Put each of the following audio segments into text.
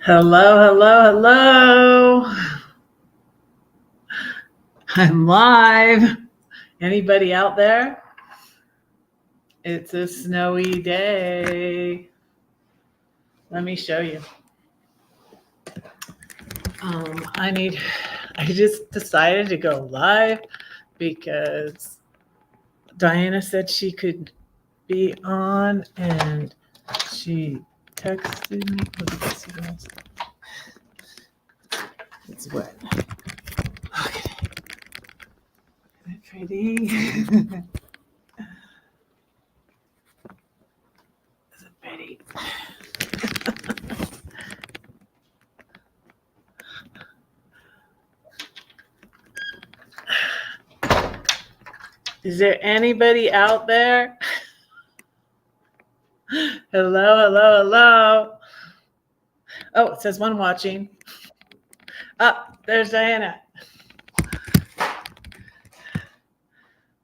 Hello, hello, hello. I'm live. Anybody out there? It's a snowy day. Let me show you. I just decided to go live because Diana said she could be on and she texted me. Look at this, you guys. It's wet. Okay. Isn't it pretty? Is it pretty? Is there anybody out there? Hello, hello, hello. Oh, it says one watching. There's Diana.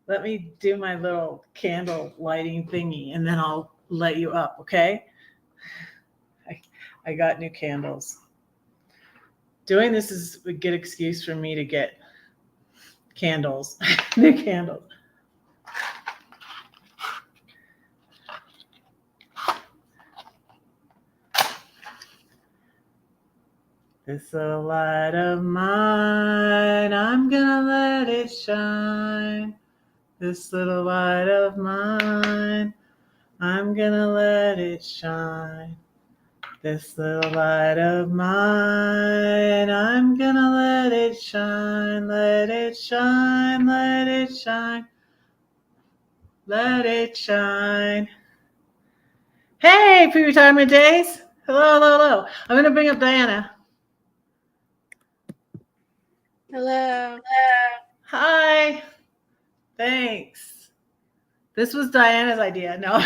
Let me do my little candle lighting thingy and then I'll let you up, okay? I got new candles. Doing this is a good excuse for me to get candles, new candles. This little light of mine, I'm gonna let it shine. This little light of mine, I'm gonna let it shine. This little light of mine, I'm gonna let it shine, let it shine, let it shine, let it shine. Hey, pre-retirement days. Hello, hello, hello. I'm gonna bring up Diana. Hello. Hi. Thanks. This was Diana's idea. No.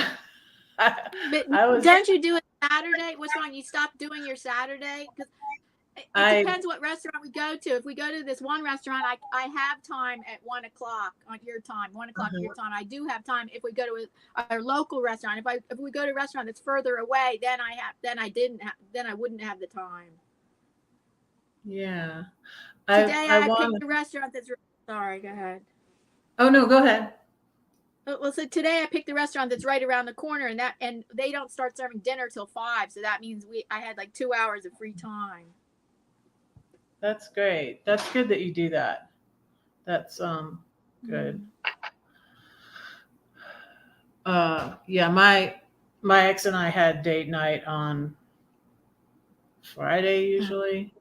Don't you do it Saturday? What's wrong? You stopped doing your Saturday? Because it depends what restaurant we go to. If we go to this one restaurant, I have time at 1 o'clock on your time, 1 o'clock your time. I do have time if we go to a local restaurant. If we go to a restaurant that's further away, then I wouldn't have the time. Yeah. Today I picked a restaurant that's. Sorry, go ahead. Oh no, go ahead. Well, so today I picked a restaurant that's right around the corner, and they don't start serving dinner till 5, so that means I had like 2 hours of free time. That's great. That's good that you do that. That's good. Yeah, my ex and I had date night on Friday usually.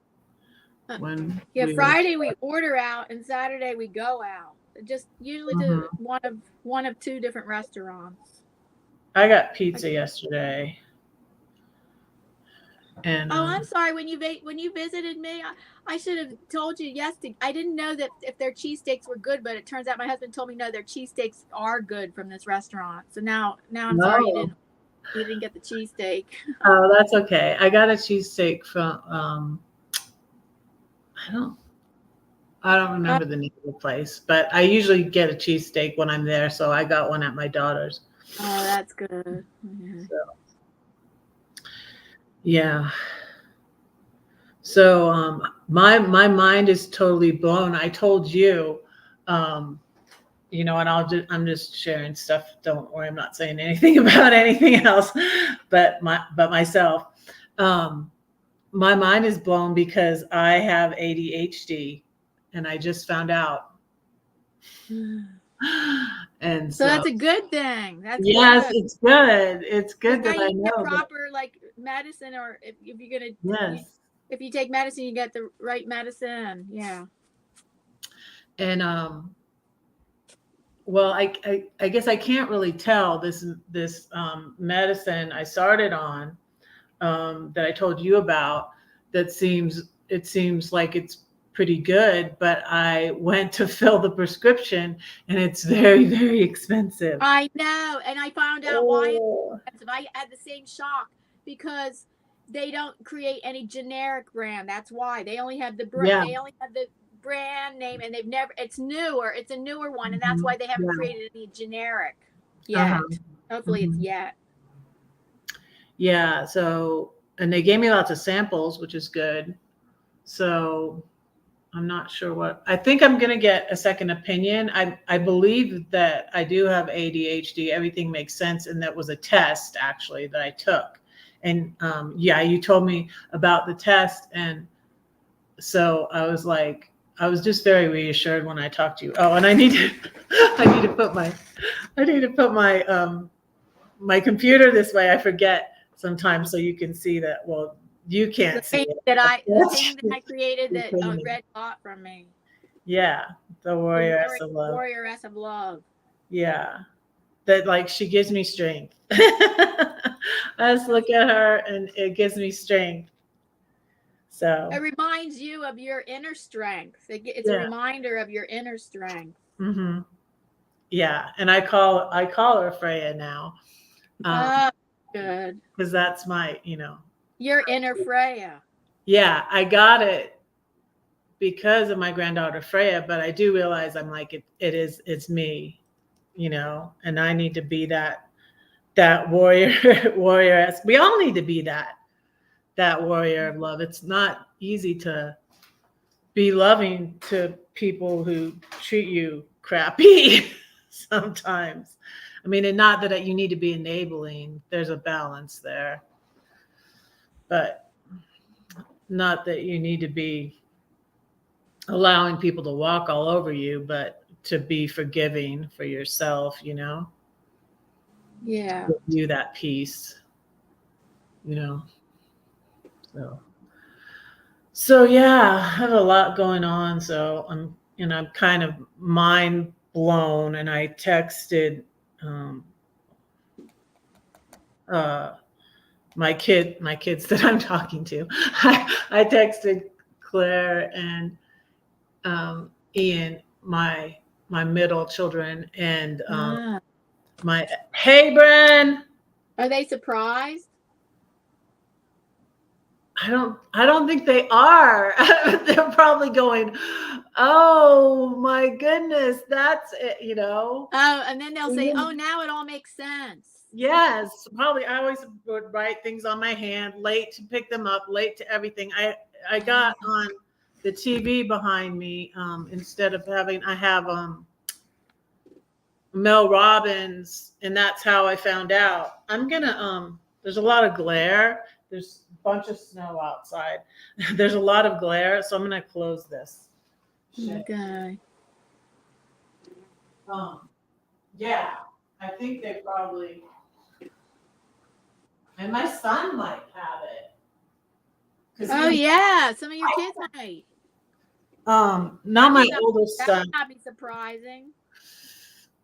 Friday we order out and Saturday we go out. Just usually to one of two different restaurants. I got pizza yesterday. And I'm sorry. When you visited me, I should have told you yesterday. I didn't know that if their cheesesteaks were good, but it turns out my husband told me no, their cheesesteaks are good from this restaurant. So now I'm sorry you didn't get the cheesesteak. Oh, that's okay. I got a cheesesteak from I don't remember the name of the place, but I usually get a cheesesteak when I'm there, so I got one at my daughter's. Oh, that's good. So, yeah. So my mind is totally blown. I told you, and I'm just sharing stuff. Don't worry, I'm not saying anything about anything else, but myself. My mind is blown because I have ADHD, and I just found out. And so that's a good thing. Yes, good. It's good. It's good that I know proper medicine, or if you're gonna if you take medicine, you get the right medicine. Yeah. And well, I guess I can't really tell this medicine I started on that I told you about. It seems like it's pretty good, but I went to fill the prescription and it's very, very expensive. I know, and I found out why it's expensive. I had the same shock because they don't create any generic brand. That's why they only have the They only have the brand name, and it's newer. It's a newer one, and that's why they haven't created any generic yet. Hopefully, it's yet. Yeah. So and they gave me lots of samples, which is good. So I'm not sure what, I think I'm going to get a second opinion. I believe that I do have ADHD. Everything makes sense. And that was a test actually that I took. And yeah, you told me about the test. And so I was like, I was just very reassured when I talked to you. Oh, and I need to, I need to put my computer this way. I forget sometimes, so you can see that. Well, you can't see it. The thing that I created that Red got from me. Yeah, the warrioress of love. Warrioress of love. Yeah, that like she gives me strength. I just look at her and it gives me strength. So it reminds you of your inner strength. It's a reminder of your inner strength. Mm-hmm. Yeah, and I call her Freya now. Good. Because that's my, your inner Freya. Yeah, I got it because of my granddaughter Freya, but I do realize I'm like it's me, and I need to be that warrior. We all need to be that warrior of love. It's not easy to be loving to people who treat you crappy sometimes. I mean, and not that you need to be enabling. There's a balance there, but not that you need to be allowing people to walk all over you, but to be forgiving for yourself, Yeah. Give you that peace, So yeah, I have a lot going on. So I'm kind of mind blown. And I texted my kids that I'm talking to. I texted Claire and Ian, my middle children, and hey, Bren. Are they surprised? I don't think they are. They're probably going, oh my goodness, that's it, Oh, and then they'll say, oh, now it all makes sense. Yes, probably. I always would write things on my hand, late to pick them up, late to everything. I got on the TV behind me instead of I have Mel Robbins, and that's how I found out. I'm gonna there's a lot of glare. There's a bunch of snow outside. There's a lot of glare, so I'm gonna close this. Okay. Yeah, I think they probably, and my son might have it. Oh yeah, some of your kids might. Not my older son. That would not be surprising.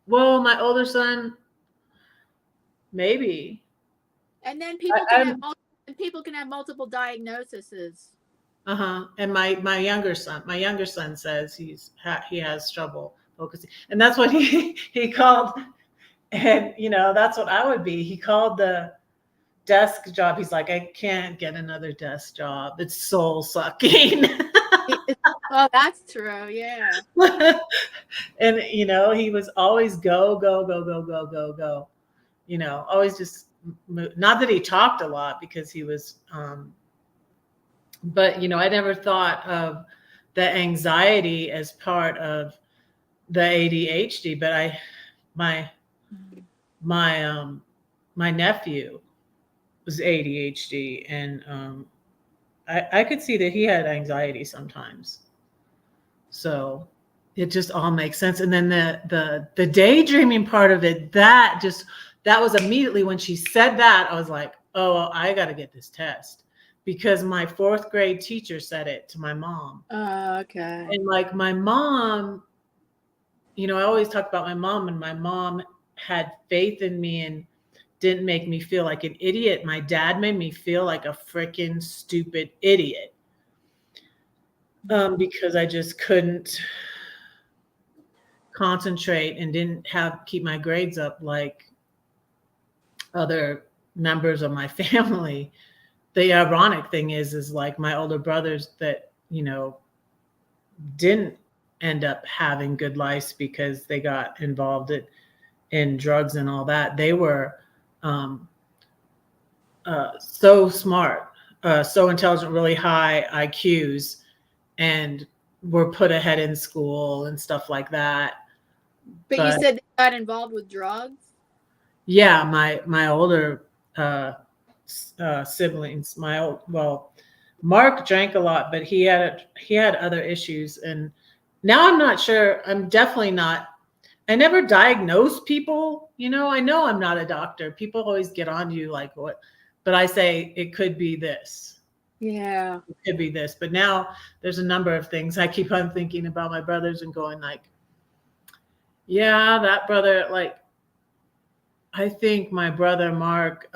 Well, my older son, maybe. And then people can have multiple diagnoses. And my younger son says he has trouble focusing, and that's what he called. And that's what I would be. He called the desk job. He's like, I can't get another desk job. It's soul sucking. Oh, that's true. Yeah. And he was always go. Always just move. Not that he talked a lot because he was but I never thought of the anxiety as part of the ADHD, but my nephew was ADHD, and I could see that he had anxiety sometimes. So it just all makes sense. And then the daydreaming part of it, that was immediately when she said that, I was like, oh, well, I got to get this test, because my 4th grade teacher said it to my mom. Okay. And like my mom, I always talk about my mom, and my mom had faith in me and didn't make me feel like an idiot. My dad made me feel like a freaking stupid idiot because I just couldn't concentrate and didn't keep my grades up like other members of my family. The ironic thing is like my older brothers that, didn't end up having good lives because they got involved in drugs and all that. They were so smart. so intelligent, really high IQs, and were put ahead in school and stuff like that. But you said they got involved with drugs? Yeah, my older siblings, Mark drank a lot, but he had other issues, and now I'm not sure. I'm definitely not. I never diagnose people. I know I'm not a doctor. People always get on you like what, but I say it could be this. Yeah. It could be this. But now there's a number of things I keep on thinking about my brothers and going like, yeah, that brother, like, I think my brother Mark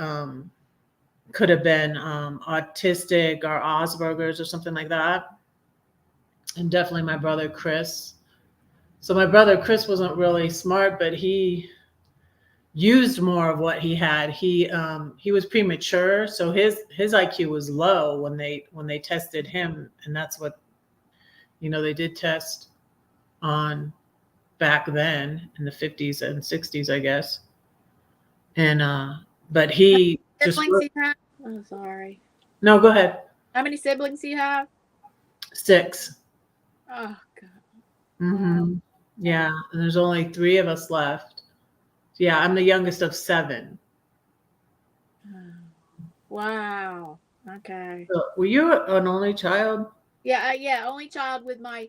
could have been autistic or Asperger's or something like that. And definitely my brother Chris. So my brother Chris wasn't really smart, but he used more of what he had. He was premature, so his IQ was low when they tested him, and that's what they did test on back then in the 50s and 60s, I guess. And but he just Siblings you have? Oh, sorry. no, go ahead. How many siblings do you have? 6. Oh God. Mm-hmm. Yeah, and there's only 3 of us left. Yeah, I'm the youngest of 7. Wow. Okay. So, were you an only child? Yeah, yeah. Only child with my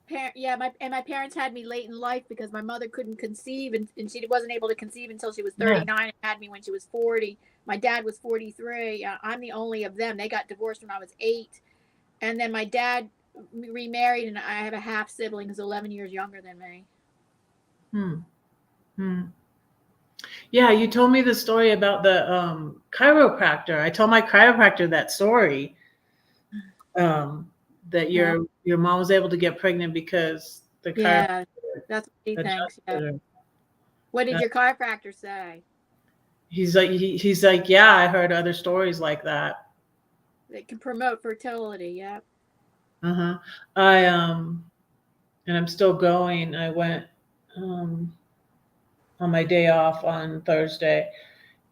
parent. Yeah, my parents had me late in life because my mother couldn't conceive, and she wasn't able to conceive until she was Yeah. 39 and had me when she was 40. My dad was 43. I'm the only of them. They got divorced when I was 8, and then my dad remarried, and I have a half sibling who's 11 years younger than me. Hmm. Yeah, you told me the story about the chiropractor. I told my chiropractor that story. That your mom was able to get pregnant because the chiropractor that's what he thinks. adjusted Yeah. her. What did your chiropractor say? He's like, yeah, I heard other stories like that. It can promote fertility. Yeah. Uh-huh. And I'm still going. I went on my day off on Thursday.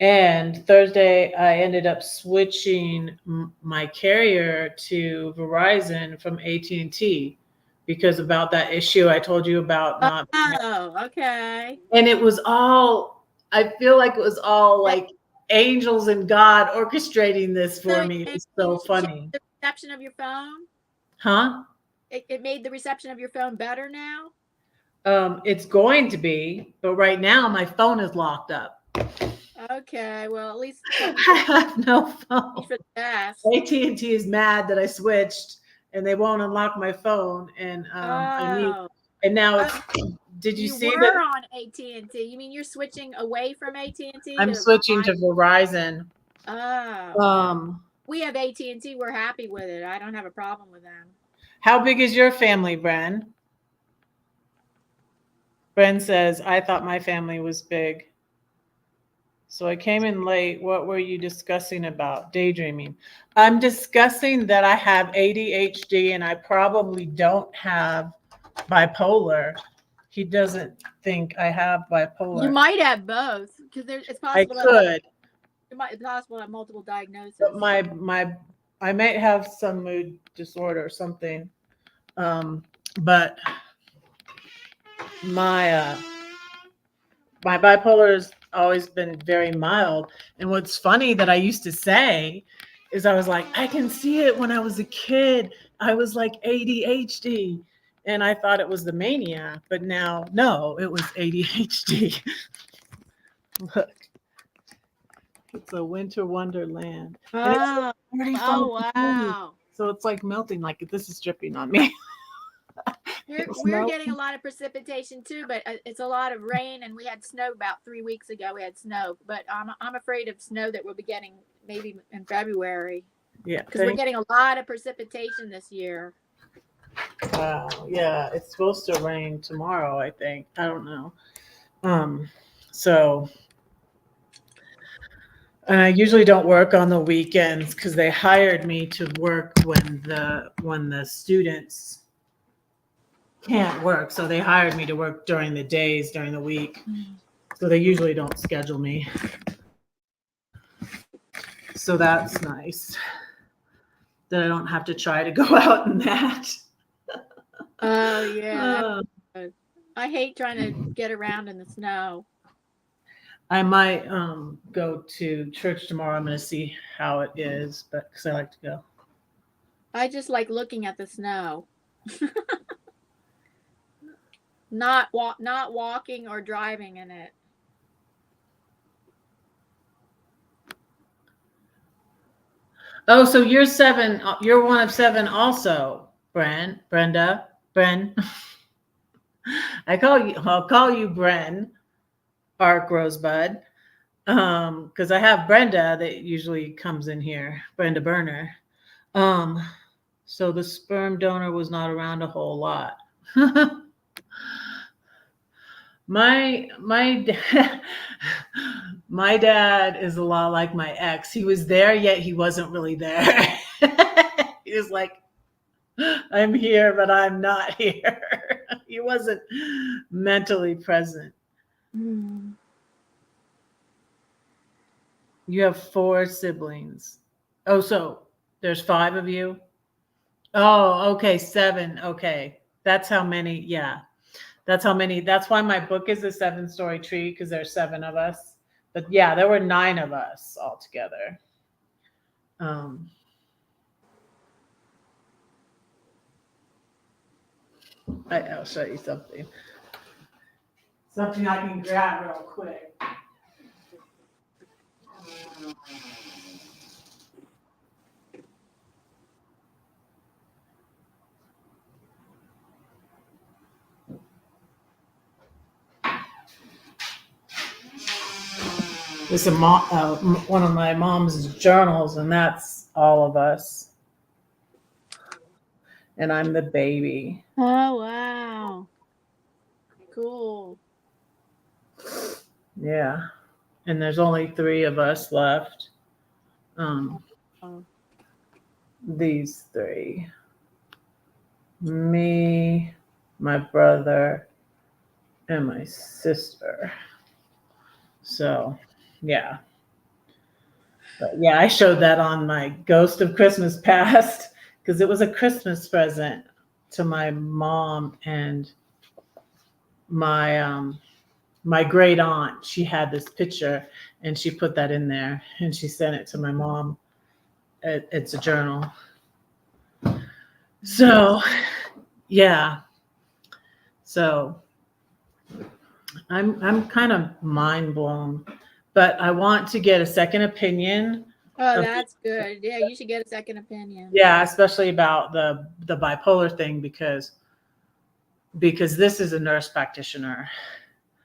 And Thursday, I ended up switching my carrier to Verizon from AT&T because about that issue I told you about not. Oh, okay. And it was all, I feel like it was all like angels and God orchestrating this for me. It was so funny. The reception of your phone? Huh? It made the reception of your phone better now? It's going to be, but right now my phone is locked up. Okay, well, at least I have no phone. for the best. AT&T is mad that I switched and they won't unlock my phone. And and now it's. Did you see that? You were on AT&T. You mean you're switching away from AT&T? I'm switching to Verizon. Oh. We have AT&T. We're happy with it. I don't have a problem with them. How big is your family, Bren? Bren says, I thought my family was big. So I came in late. What were you discussing about? Daydreaming. I'm discussing that I have ADHD and I probably don't have bipolar. He doesn't think I have bipolar. You might have both because it's possible. I could. It's possible to have multiple diagnoses. But I might have some mood disorder or something. But my bipolar has always been very mild. And what's funny that I used to say is I was like, I can see it when I was a kid. I was like ADHD. And I thought it was the mania, but now, no, it was ADHD. Look, it's a winter wonderland. Oh, wow. So it's like melting, like this is dripping on me. We're getting a lot of precipitation too, but it's a lot of rain, and we had snow about 3 weeks ago. We had snow, but I'm afraid of snow that we'll be getting maybe in February. Yeah, because we're getting a lot of precipitation this year. Wow. Yeah, it's supposed to rain tomorrow, I think. I don't know. So and I usually don't work on the weekends because they hired me to work when the students can't work. So they hired me to work during the days during the week. So they usually don't schedule me. So that's nice that I don't have to try to go out in that. Oh yeah, that's Uh, good. I hate trying to get around in the snow. I might go to church tomorrow. I'm going to see how it is, but because I like to go. I just like looking at the snow, not walking or driving in it. Oh, so you're seven. You're one of seven, also, Brenda, Bren. I call you. I'll call you Bren, Ark Rosebud, because I have Brenda that usually comes in here, Brenda Burner. Um, so the sperm donor was not around a whole lot. My dad, my dad is a lot like my ex. He was there, yet he wasn't really there. He was like, I'm here, but I'm not here. He wasn't mentally present. Mm. You have four siblings. Oh, so there's five of you? Oh, okay, seven. Okay. That's how many. Yeah. That's how many. That's why my book is a seven-story tree, because there's seven of us. But yeah, there were nine of us altogether. Um, I'll show you something. Something I can grab real quick. This is one of my mom's journals, and that's all of us. And I'm the baby. Oh wow, cool. Yeah. And there's only three of us left. Um, Oh. these three: me, my brother, and my sister. So, yeah. But yeah, I showed that on my Ghost of Christmas Past because it was a Christmas present to my mom and my my great aunt. She had this picture and she put that in there and she sent it to my mom. It's a journal. So, yeah. So I'm kind of mind blown, but I want to get a second opinion. Oh, Of, that's good. Yeah, you should get a second opinion. yeah, especially about the bipolar thing because this is a nurse practitioner.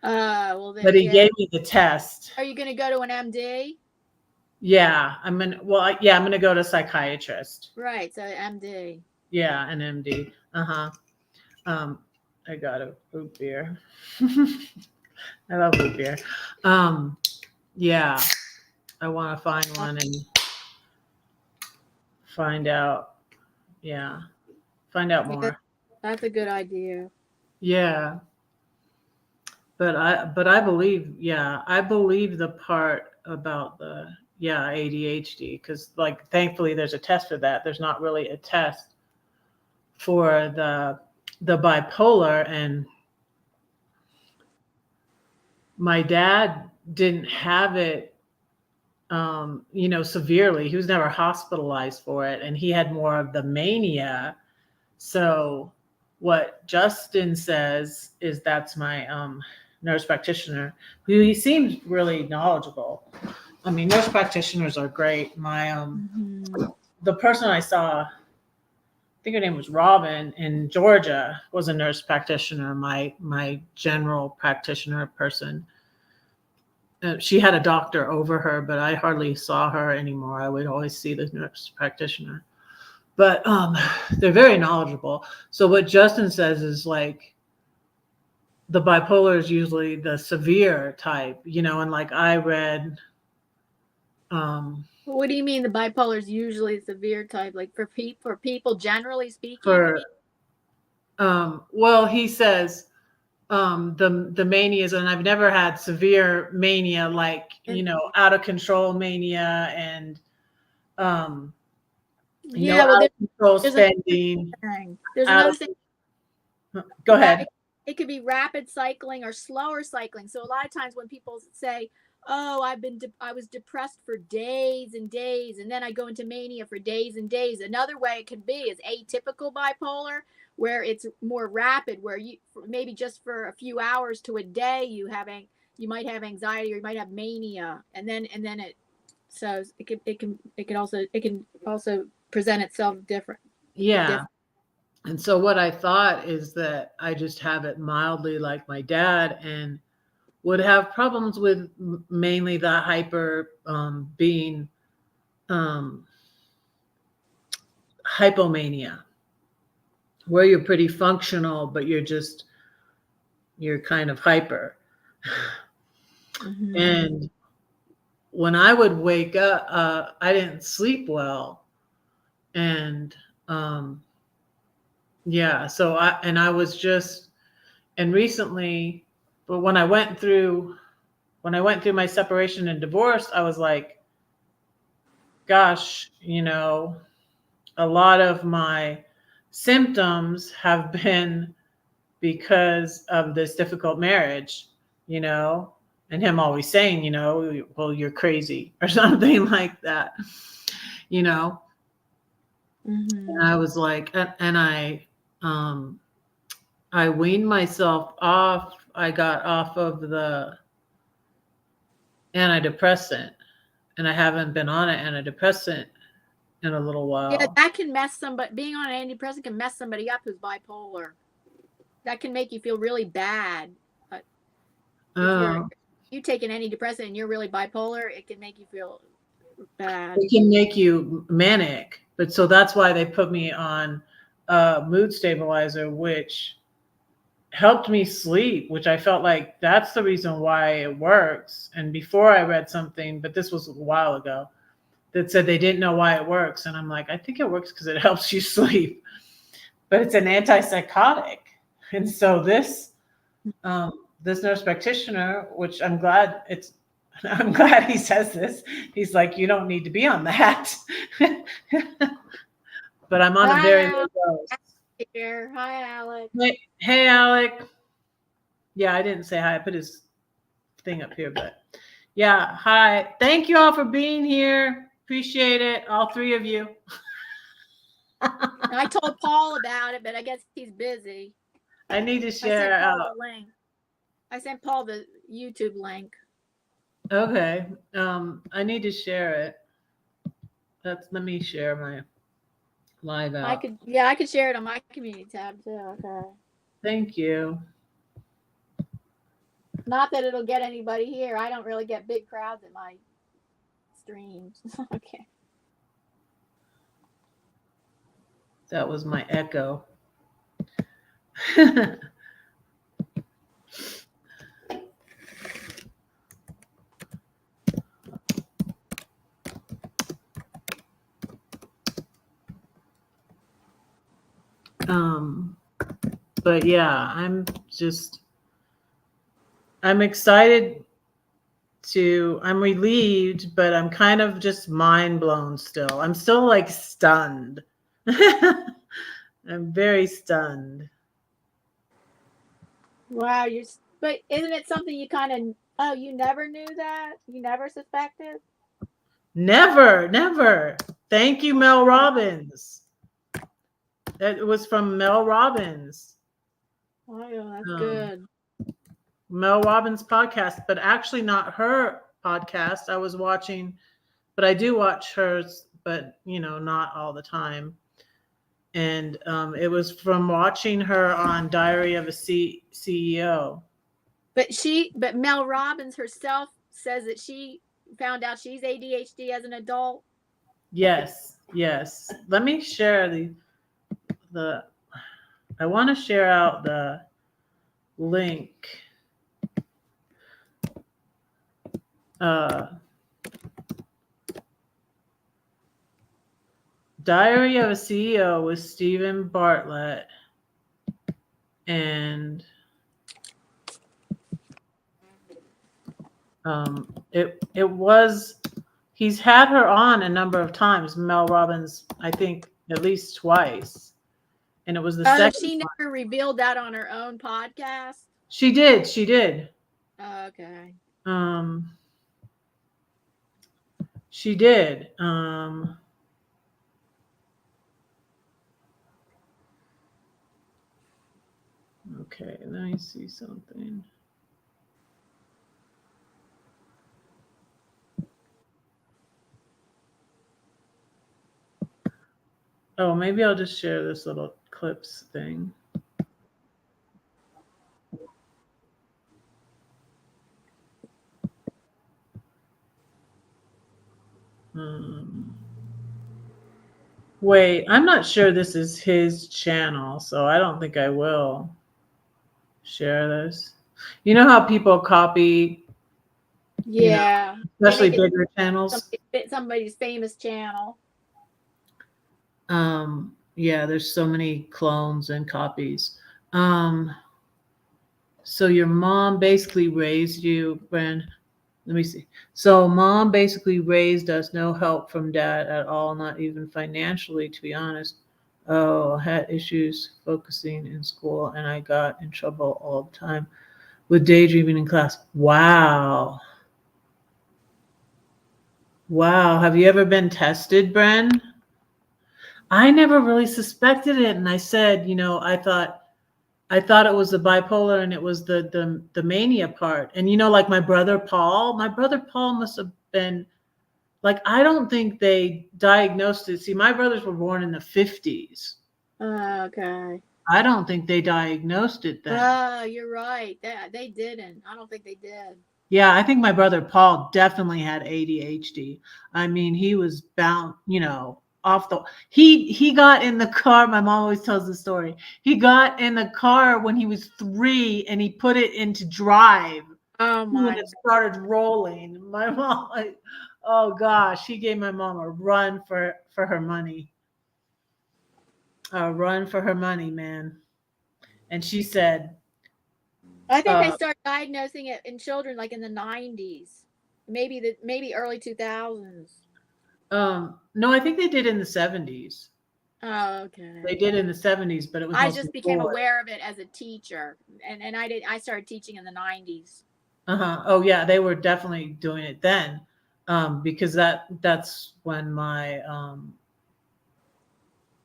Well then, But he yeah. gave me the test. Are you going to go to an MD? Yeah, I'm gonna go to psychiatrist. Right, so MD. Yeah, an MD. Uh-huh. Um, I got a root beer. I love root beer. Um, yeah, I want to find one and find out. Yeah, find out Yeah, more. that's a good idea. Yeah, but I believe, yeah, I believe the part about the, yeah, ADHD, because like thankfully there's a test for that. There's not really a test for the bipolar, and my dad didn't have it severely. He was never hospitalized for it, and he had more of the mania. So what Justin says is, that's my nurse practitioner, who he seems really knowledgeable. I mean, nurse practitioners are great. My Mm-hmm. the person I saw, I think her name was Robin in Georgia, was a nurse practitioner. My general practitioner person. She had a doctor over her, but I hardly saw her anymore. I would always see the nurse practitioner. But they're very knowledgeable. So what Justin says is like the bipolar is usually the severe type, and like I read um, What do you mean the bipolar is usually severe type? Like for people generally speaking, you for mean? well, he says the manias, and I've never had severe mania, like And out of control mania, and Yeah, well, out of control there's another spending. thing. There's Out another of thing. Go ahead. It could be rapid cycling or slower cycling. So a lot of times when people say, "Oh, I was depressed for days and days, and then I go into mania for days and days." Another way it could be is atypical bipolar, where it's more rapid, where you maybe just for a few hours to a day you might have anxiety or you might have mania, and then it so it can also present itself different. Yeah. And so what I thought is that I just have it mildly like my dad and would have problems with mainly the hyper being um, hypomania, where you're pretty functional, but you're kind of hyper. Mm-hmm. And when I would wake up, I didn't sleep well. And um, yeah, so I was just, and recently, but when I went through my separation and divorce, I was like, gosh, a lot of my symptoms have been because of this difficult marriage, you know, and him always saying, well, you're crazy or something like that, you know. Mm-hmm. And I was like, and I weaned myself off. I got off of the antidepressant, and I haven't been on an antidepressant in a little Yeah, while. that can mess somebody. Being on an antidepressant can mess somebody up who's bipolar. That can make you feel really bad. If Oh, you take an antidepressant and you're really bipolar, it can make you feel bad. it can make you manic, but so that's why they put me on a mood stabilizer, which helped me sleep, which I felt like that's the reason why it works. And before I read something, but this was a while ago, that said they didn't know why it works. And I'm like, I think it works because it helps you sleep, but it's an antipsychotic. And so this nurse practitioner, which I'm glad he says this. He's like, you don't need to be on that. But I'm on a Hi, very Alex. low dose. Here. Hi, Alex. Hey, Alec. Yeah, I didn't say hi. I put his thing up here, but yeah, hi. Thank you all for being here. Appreciate it, all three of you. I told Paul about it, but I guess he's busy. I need to I share sent Paul out. the link. I sent Paul the YouTube link. Okay, I need to share it. Let me share my live out. I could share it on my community tab too. Okay. Thank you. Not that it'll get anybody here. I don't really get big crowds at my streams. Okay. That was my echo. um, but yeah, I'm excited I'm relieved, but I'm kind of just mind blown still. I'm still like stunned. I'm very stunned. Wow, but isn't it something you kind of you never knew that? You never suspected? Never, never. Thank you, Mel Robbins. It was from Mel Robbins. Oh, yeah, that's Um, good. Mel Robbins podcast, but actually not her podcast. I was watching, but I do watch hers, but not all the time. And it was from watching her on Diary of a CEO. But Mel Robbins herself says that she found out she's ADHD as an adult. Yes, yes. Let me share the I want to share out the link. Uh, Diary of a CEO with Stephen Bartlett, and it was He's had her on a number of times. Mel Robbins, I think at least twice, and it was the Oh, second she one. never revealed that on her own podcast. She did. She did. Okay. Um, she did. Okay, let me see something. Oh, maybe I'll just share this little clips thing. Um, Wait, I'm not sure this is his channel, so I don't think I will share this. You know how people copy, you know, Yeah. They especially make it bigger channels? somebody's famous channel. Yeah, there's so many clones and copies. Um, so your mom basically raised you, Bren. Let me see. So mom basically raised us, no help from dad at all, not even financially, to be honest. Oh, I had issues focusing in school and I got in trouble all the time with daydreaming in class. Wow. Wow. Have you ever been tested, Bren? I never really suspected it. And I said, I thought it was the bipolar and it was the mania part. And like my brother Paul must have been like, I don't think they diagnosed it. See, my brothers were born in the 50s. Okay. I don't think they diagnosed it then. Oh, you're right. They didn't. I don't think they did. Yeah, I think my brother Paul definitely had ADHD. I mean, he was bound, off the he got in the car. My mom always tells the story. He got in the car when he was 3 and he put it into drive Oh when my. it started rolling. My mom, like, oh gosh, he gave my mom a run for her money. A run for her money, man. And she said, I think they uh, started diagnosing it in children like in the 90s. Maybe early 2000s. no, I think they did in the 70s. Oh, They okay. did in the 70s, but it was I mostly just became boys. aware of it as a teacher, and I started teaching in the 90s. Uh-huh. Oh yeah, they were definitely doing it then. Because that's when my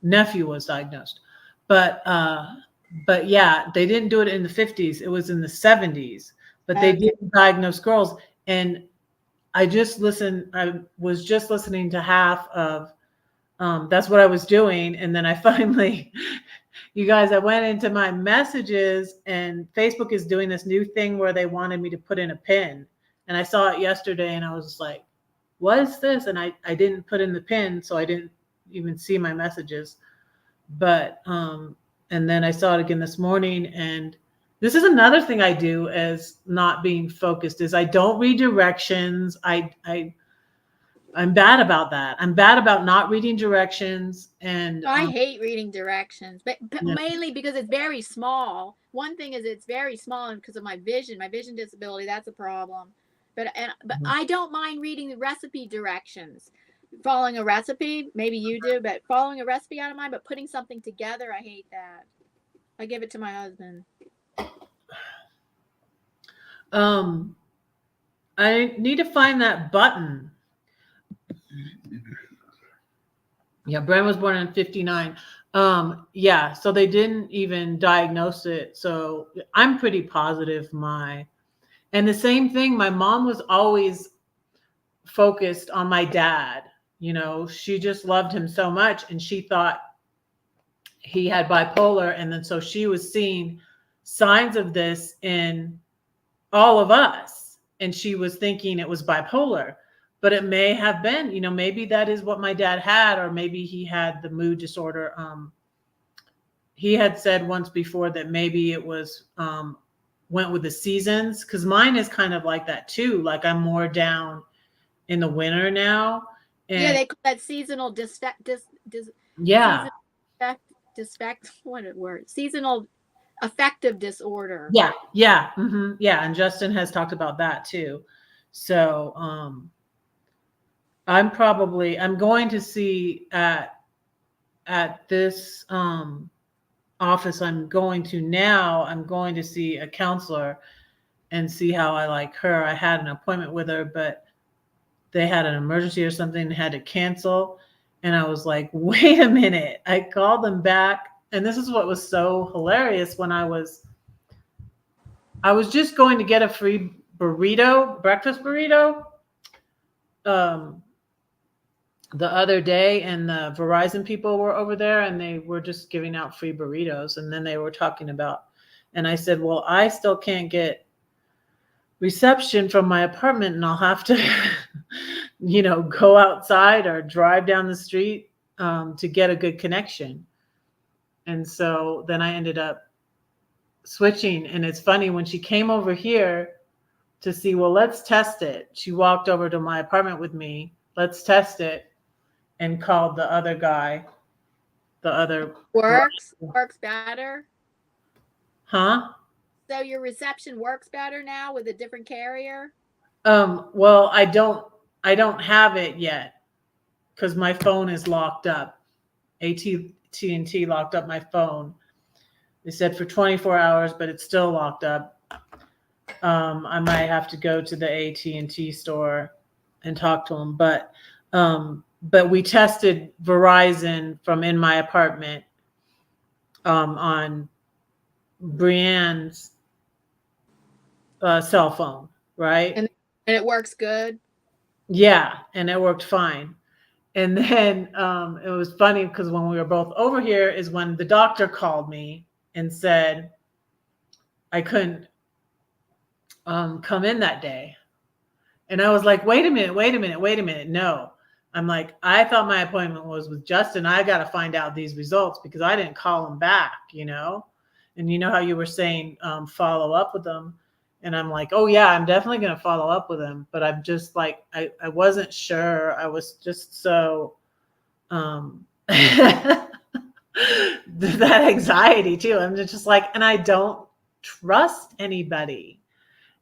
nephew was diagnosed. But yeah, they didn't do it in the 50s. It was in the 70s. But they Okay. didn't diagnose girls. And I was just listening to half of that's what I was doing. And then I finally, you guys, I went into my messages and Facebook is doing this new thing where they wanted me to put in a pin. And I saw it yesterday and I was like, what is this? And I didn't put in the pin, so I didn't even see my messages. But and then I saw it again this morning, and this is another thing I do as not being focused is I don't read directions. I'm bad about that. I'm bad about not reading directions and I hate reading directions, but yeah. mainly because it's very small. One thing is it's very small, and because of my vision disability, that's a problem. But I don't mind reading the recipe directions. Following a recipe, maybe you do, but following a recipe, I don't mind. But putting something together, I hate that. I give it to my husband. um I need to find that button. Yeah, Bren was born in 59. Yeah, so they didn't even diagnose it. So I'm pretty positive and the same thing, my mom was always focused on my dad. She just loved him so much and she thought he had bipolar. And then so she was seeing signs of this in all of us. And she was thinking it was bipolar, but it may have been, maybe that is what my dad had, or maybe he had the mood disorder. He had said once before that maybe it was, went with the seasons. Cause mine is kind of like that too. Like I'm more down in the winter now. Yeah, And they call that seasonal yeah, seasonal dyspect what a word seasonal affective disorder. yeah, yeah, yeah. And Justin has talked about that too. So, I'm going to see at this office I'm going to now, I'm going to see a counselor and see how I like her. I had an appointment with her, but they had an emergency or something and had to cancel. And I was like, wait a minute. I called them back. And this is what was so hilarious when I was just going to get a free burrito, breakfast burrito, um, the other day, and the Verizon people were over there and they were just giving out free burritos. And then they were talking about, and I said, well, I still can't get reception from my apartment and I'll have to, go outside or drive down the street to get a good connection. And so then I ended up switching. And it's funny, when she came over here to see, well, let's test it. She walked over to my apartment with me. Let's test it. And called the other guy, the other works better. Huh? So your reception works better now with a different carrier? Well, I don't have it yet because my phone is locked up. AT&T locked up my phone. They said for 24 hours, but it's still locked up. I might have to go to the AT&T store and talk to them, but we tested Verizon from in my apartment on Brienne's cell phone, right? And it works good? Yeah, and it worked fine. And then it was funny because when we were both over here is when the doctor called me and said I couldn't come in that day. And I was like, wait a minute. No. I'm like, I thought my appointment was with Justin. I got to find out these results because I didn't call him back, And you know how you were saying follow up with them. And I'm like, oh, yeah, I'm definitely going to follow up with him. But I'm just like, I wasn't sure. I was just so that anxiety too. I'm just like, and I don't trust anybody.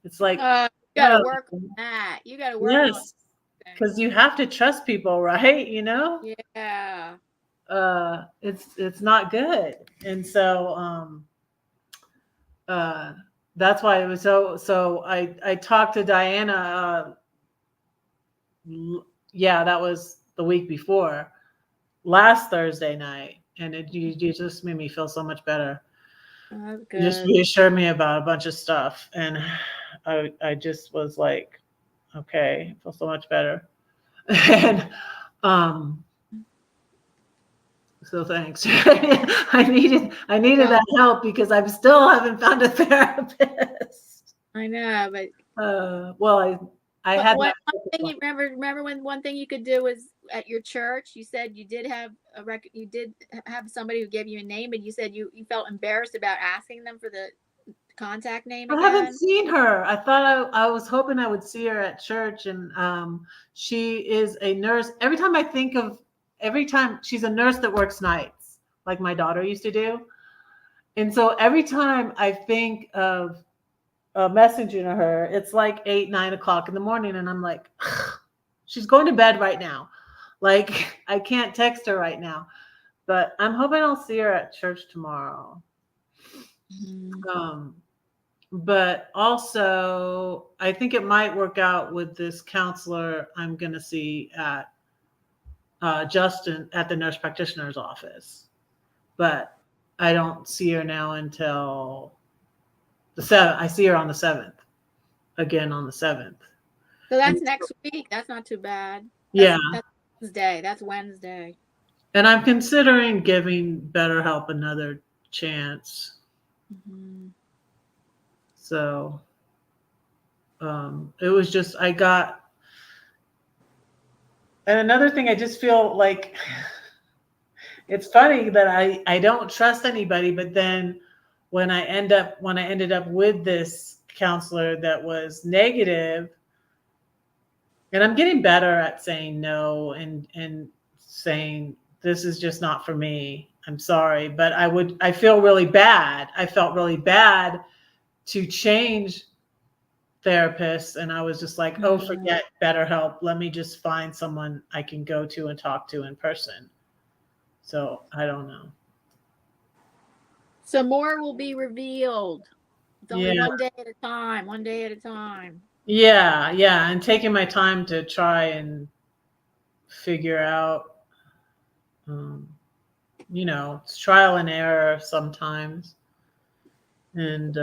It's like, you got to work on that. You got to work on yes, because you have to trust people, right? Yeah. It's not good. And so that's why it was so I talked to Diana yeah, that was the week before, last Thursday night, and you just made me feel so much better. Oh, that's You just good. reassured me about a bunch of stuff, and I just was like, okay, I feel so much better. And so thanks. I needed that help because I still haven't found a therapist. I know, but well, I had one thing you remember when one thing you could do was at your church. You said you did have you did have somebody who gave you a name, and you said you felt embarrassed about asking them for the contact name again. I haven't seen her. I thought I was hoping I would see her at church, and she is a nurse. Every time she's a nurse that works nights, like my daughter used to do. And so every time I think of messaging her, it's like 8, 9 o'clock in the morning, and I'm like, she's going to bed right now. Like, I can't text her right now, but I'm hoping I'll see her at church tomorrow. Mm-hmm. But also, I think it might work out with this counselor I'm going to see at Justin at the nurse practitioner's office. But I don't see her now until the 7th. I see her on the 7th. Again on the 7th. So that's next week. That's not too bad. That's Wednesday. That's Wednesday. And I'm considering giving BetterHelp another chance. Mm-hmm. So it was just, and another thing, I just feel like it's funny that I don't trust anybody, but then when I ended up with this counselor that was negative, and I'm getting better at saying no and saying this is just not for me. I'm sorry, but I feel really bad. I felt really bad to change therapists, and I was just like, oh, forget BetterHelp. Let me just find someone I can go to and talk to in person. So I don't know. So more will be revealed. It's only Yeah. one day at a time, one day at a time. Yeah. Yeah. And taking my time to try and figure out, um, it's trial and error sometimes. And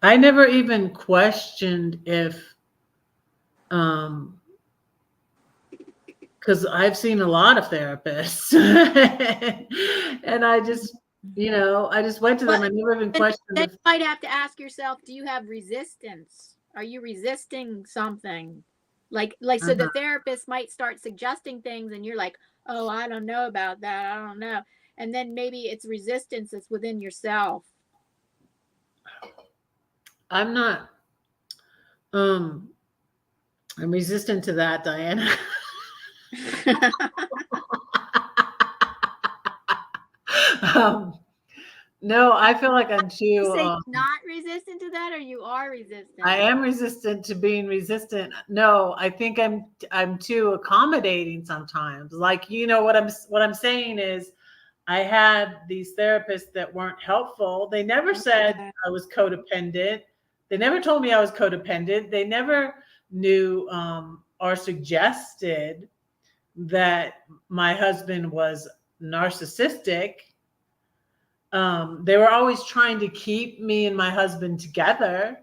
I never even questioned if, because I've seen a lot of therapists, and I just went to them. But I never even then questioned you if. might have to ask yourself, do you have resistance? Are you resisting something? Like so the Uh-huh. therapist might start suggesting things and you're like, oh, I don't know about that. I don't know. And then maybe it's resistance that's within yourself. I'm not. Um, I'm resistant to that, Diana. um, no, I feel like I'm You too. say not resistant to that, or you are I resistant? am resistant to being resistant. No, I think I'm too accommodating sometimes. Like, what I'm saying is I had these therapists that weren't helpful. They never said Okay. I was codependent. They never told me I was codependent. They never knew, or suggested that my husband was narcissistic. They were always trying to keep me and my husband together.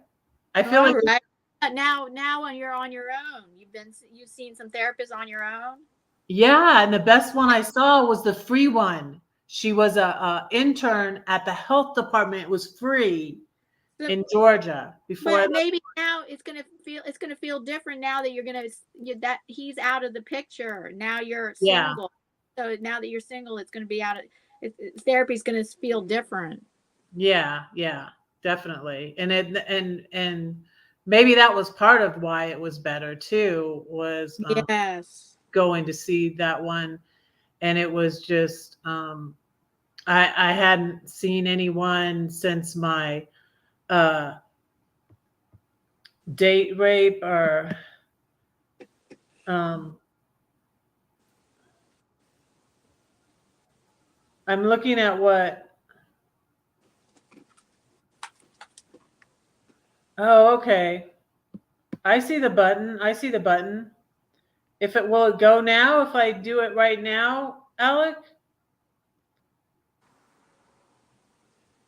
I feel All like, right. Now when you're on your own, you've seen some therapists on your own. yeah, and the best one I saw was the free one. She was a intern at the health department. It was free So, in Georgia before I but left. maybe now it's gonna feel different now that that he's out of the picture. Now you're Yeah, single. So now that you're single, it's gonna be out of therapy's gonna feel different. yeah, yeah, definitely. And maybe that was part of why it was better too, was Yes. going to see that one. And it was just, I hadn't seen anyone since my uh date rape, or um I'm looking at what. Oh, okay. I see the button. I see the button. If it will it go now if I do it right now, Alec?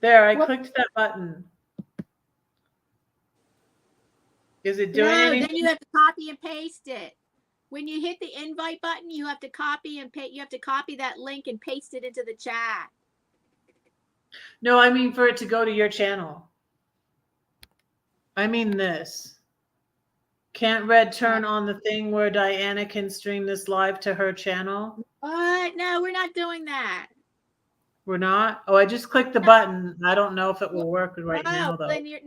There, I Well, clicked that button. Is it doing no, then you anything? have to copy and paste it. When you hit the invite button, you have to copy and paste. You have to copy that link and paste it into the chat. No, I mean for it to go to your channel. I mean this. Can't Red turn on the thing where Diana can stream this live to her channel? What? No, we're not doing that. We're not? Oh, I just clicked the button. I don't know if it will Well, work right oh, now though. then you're.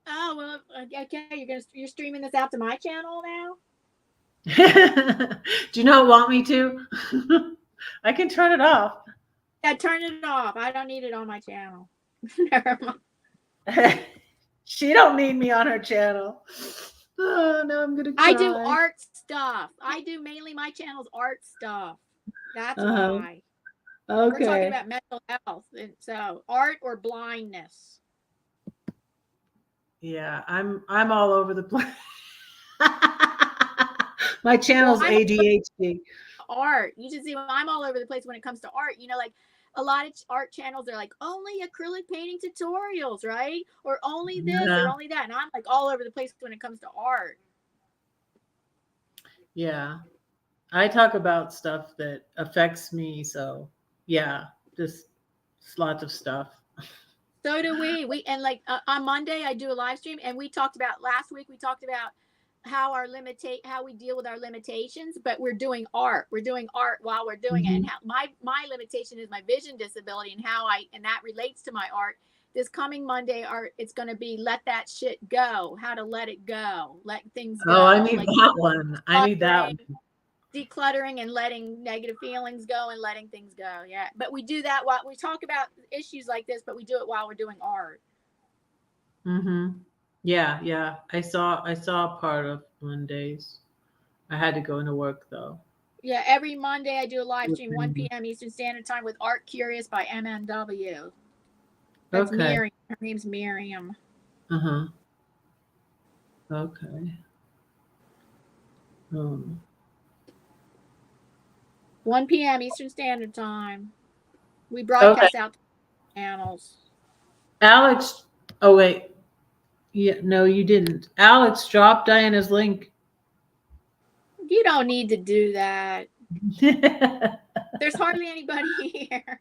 Oh well, okay. You're streaming this out to my channel now. Do you not want me to? I can turn it off. Yeah, turn it off. I don't need it on my channel. Never She don't need me on her channel. Oh, no, I'm gonna I do cry. art stuff. I do mainly my channel's art stuff. That's Uh-huh. why we're talking Okay. about mental health, and so art or blindness. Yeah, I'm all over the place. My Well, channel's I'm ADHD. art. You should see I'm all over the place when it comes to art. Like a lot of art channels are like only acrylic painting tutorials, right? Or only this or Yeah. only that. And I'm like all over the place when it comes to art. Yeah. I talk about stuff that affects me, so yeah, just lots of stuff. So do we. And like on Monday I do a live stream and we talked about last week we talked about how we deal with our limitations, but we're doing art. We're doing art while we're doing it. And Mhm. how my limitation is my vision disability and that relates to my art. This coming Monday art it's going to be let that shit go. How to let it go. Let things Oh, I go. need Like that one. I need that one. decluttering and letting negative feelings go and letting things go. Yeah. But we do that while we talk about issues like this, but we do it while we're doing art. Mhm. Yeah. I saw part of Mondays. I had to go into work though. Yeah, every Monday I do a live stream 1 p.m. Eastern Standard Time with Art Curious by MNW. That's Okay. Miriam. Her name's Miriam. Uh-huh. Okay. Um, 1 p.m. Eastern Standard Time. We okay. broadcast out to channels. Alex, oh wait. Yeah, no, you didn't. Alex dropped Diana's link. You don't need to do that. There's hardly anybody here.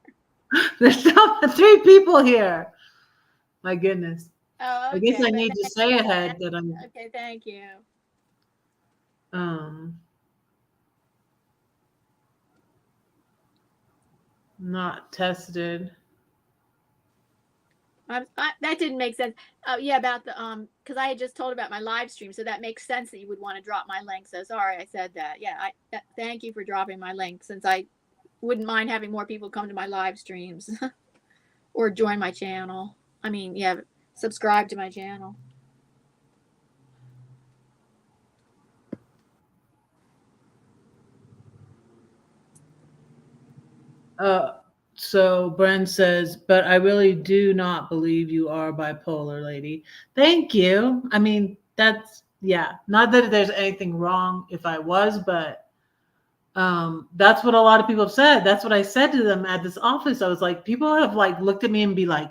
There's three people here. My goodness. Oh, I guess okay. I But need to say ahead that I'm okay, thank you. um not tested. That didn't make sense. Yeah, about the because I had just told about my live stream, so that makes sense that you would want to drop my link. So sorry, I said that. Yeah, thank you for dropping my link, since I wouldn't mind having more people come to my live streams or join my channel. I mean, yeah, subscribe to my channel. So Bren says, but I really do not believe you are bipolar, lady. Thank you. I mean, that's yeah. Not that there's anything wrong if I was, but that's what a lot of people have said. That's what I said to them at this office. I was like, people have like looked at me and be like,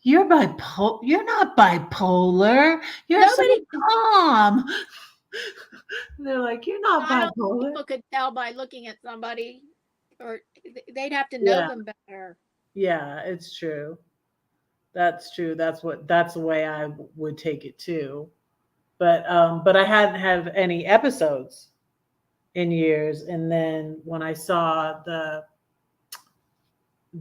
you're bipolar. You're not bipolar. You're so Nobody. calm. They're like, you're not I don't think bipolar. people could tell by looking at somebody, or they'd have to know Yeah, them better. yeah, it's true. That's true. That's the way I would take it too. But I hadn't had any episodes in years, and then when I saw the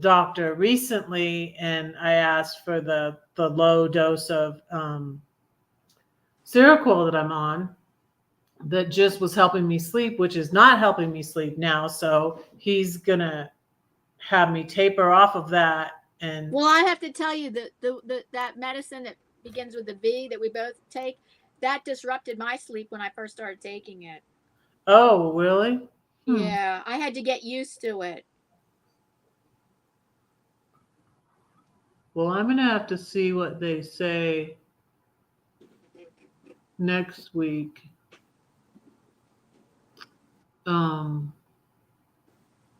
doctor recently, and I asked for the low dose of Seroquel that I'm on, that just was helping me sleep, which is not helping me sleep now. So he's gonna have me taper off of that. And Well, I have to tell you that that medicine that begins with the V that we both take, that disrupted my sleep when I first started taking it. oh, really? Yeah, I had to get used to it. Well, I'm gonna have to see what they say next week. Um,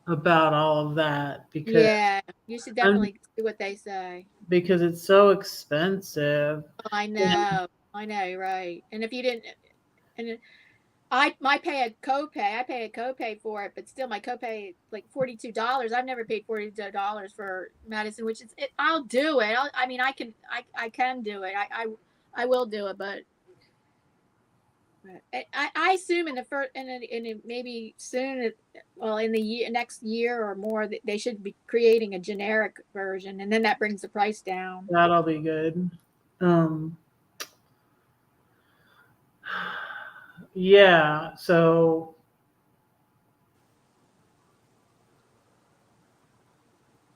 about all of that Yeah, you should I'm, definitely see what they say. because it's so expensive. Oh, I And, know, I know, you're right. And if you didn't, and I pay a copay. I pay a copay for it, but still, my copay like $42. I've never paid $42 for medicine, which is I'll do it. I mean, I can do it. I will do it, but I assume in the first in maybe soon, well, in the next year or more, they should be creating a generic version, and then that brings the price down. that'll be good. Um, yeah, so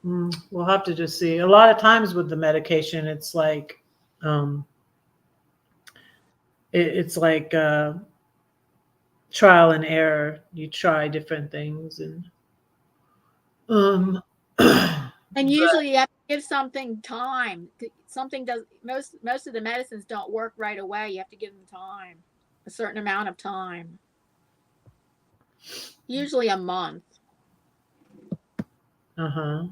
we'll have to just see. A lot of times with the medication, it's like, um, it's like trial and error. You try different things, and um, And but usually you have to give something time. Something does most of the medicines don't work right away. You have to give them time, a certain amount of time. Usually a month. uh-huh.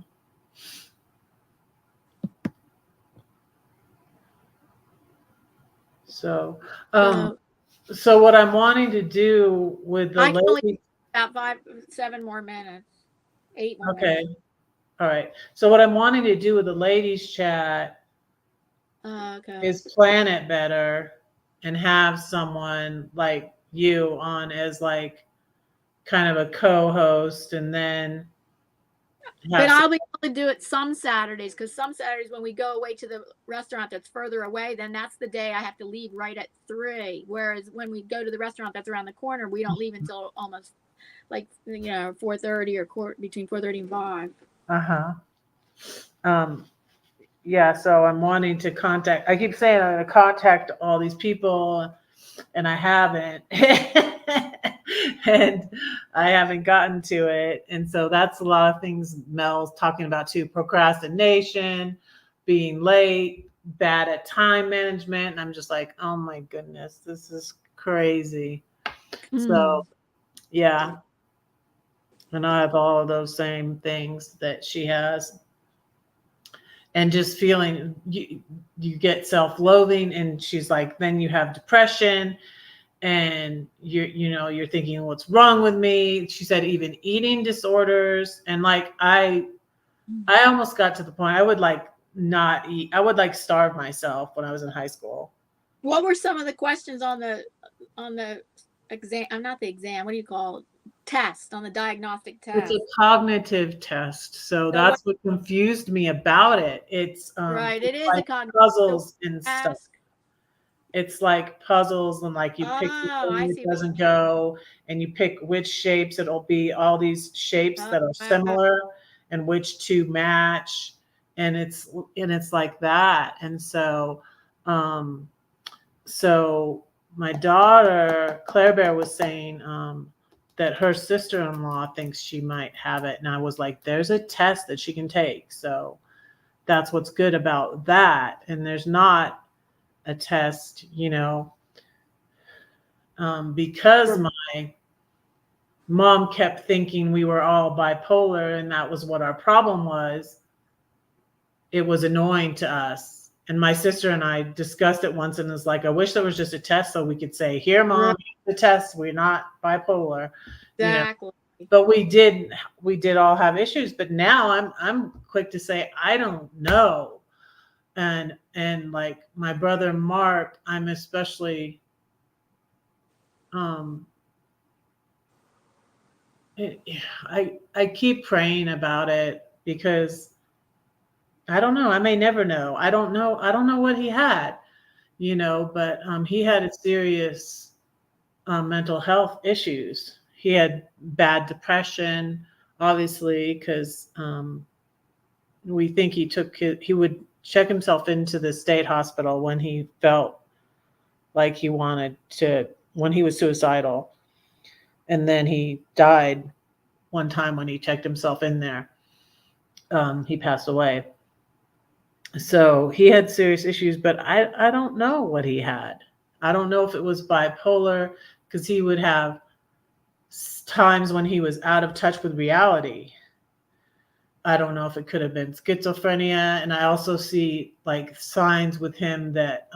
So, um, So so what I'm wanting to do with the I can only lady, about 7 more minutes, 8 more okay, minutes. all right. So what I'm wanting to do with the ladies chat Okay. is plan it better and have someone like you on as like kind of a co-host, and then But have some, I'll be able to do it some Saturdays, because some Saturdays when we go away to the restaurant that's further away, then that's the day I have to leave right at 3. Whereas when we go to the restaurant that's around the corner, we don't leave until almost like 4:30 or between 4:30 and 5. uh-huh. Um, yeah, so I'm wanting to contact. I keep saying I'm going to contact all these people, and I haven't, and I haven't gotten to it. And so that's a lot of things Mel's talking about too: procrastination, being late, bad at time management. And I'm just like, oh my goodness, this is crazy. So yeah, and I have all of those same things that she has, and just feeling you get self-loathing, and she's like, then you have depression, and you're thinking, what's wrong with me? She said even eating disorders, and like I almost got to the point I would like not eat. I would like starve myself when I was in high school. What were some of the questions on the exam? I'm not the exam. What do you call it? Test, on the diagnostic It's a test? cognitive test, so So what? that's what confused me about it. Right, it It's is a like cognitive. So puzzles and stuff. ask. It's like puzzles, and like you pick the Oh, thing I that see what doesn't you mean. go, and you pick which shapes. It'll be all these shapes Oh, that are wow. similar, and which two match, and it's like that. And um so my daughter Claire Bear was saying that her sister-in-law thinks she might have it, and I was like, there's a test that she can take. So that's what's good about that. And there's not a test, because my mom kept thinking we were all bipolar and that was what our problem was. It was annoying to us. And my sister and I discussed it once, and it's like, I wish there was just a test so we could say, here, Right, mom, the test, we're not bipolar, you know. exactly. But we did all have issues. But now I'm quick to say I don't know. And like my brother Mark, I'm especially um I keep praying about it because I don't know. I may never know. I don't know. I don't know what he had, but he had a serious mental health issues. He had bad depression, obviously, because we think he would check himself into the state hospital when he felt like he wanted to, when he was suicidal. And then he died one time when he checked himself in there. He passed away. So he had serious issues, but I don't know what he had. I don't know if it was bipolar, because he would have times when he was out of touch with reality. I don't know if it could have been schizophrenia, and I also see like signs with him that